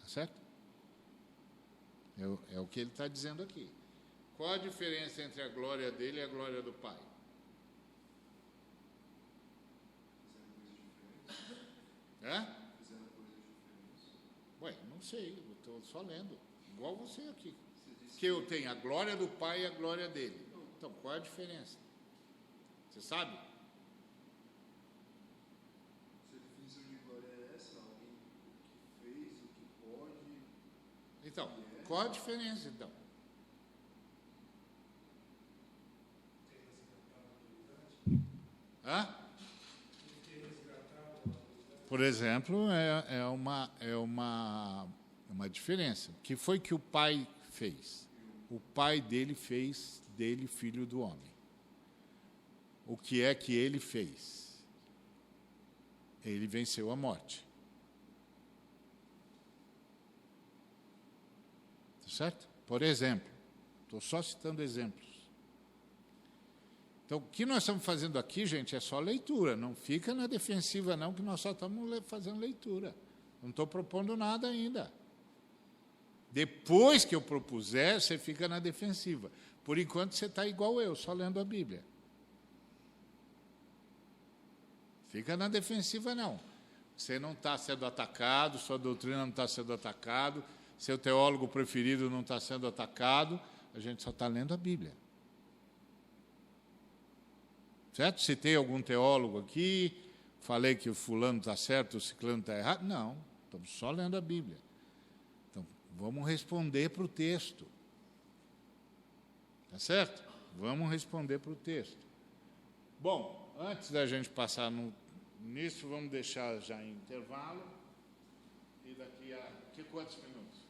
Tá certo? É o que ele está dizendo aqui. Qual a diferença entre a glória dele e a glória do Pai? Ué, não sei, eu estou só lendo. Igual você aqui. Que eu tenho a glória do Pai e a glória dele. Então, qual é a diferença? Você sabe? Então, qual a diferença, então? Hã? Por exemplo, é uma diferença. O que foi que o pai fez? O pai dele fez dele filho do homem. O que é que ele fez? Ele venceu a morte. Tá certo? Por exemplo, estou só citando exemplos. Então, o que nós estamos fazendo aqui, gente, é só leitura. Não fica na defensiva, não, que nós só estamos fazendo leitura. Não estou propondo nada ainda. Depois que eu propuser, você fica na defensiva. Por enquanto, você está igual eu, só lendo a Bíblia. Fica na defensiva, não. Você não está sendo atacado, sua doutrina não está sendo atacado, seu teólogo preferido não está sendo atacado, a gente só está lendo a Bíblia. Certo? Citei algum teólogo aqui, falei que o fulano está certo, o ciclano está errado. Não, estamos só lendo a Bíblia. Então, vamos responder para o texto. Tá certo? Vamos responder para o texto. Bom, antes da gente passar nisso, vamos deixar já em intervalo. E daqui a quantos minutos?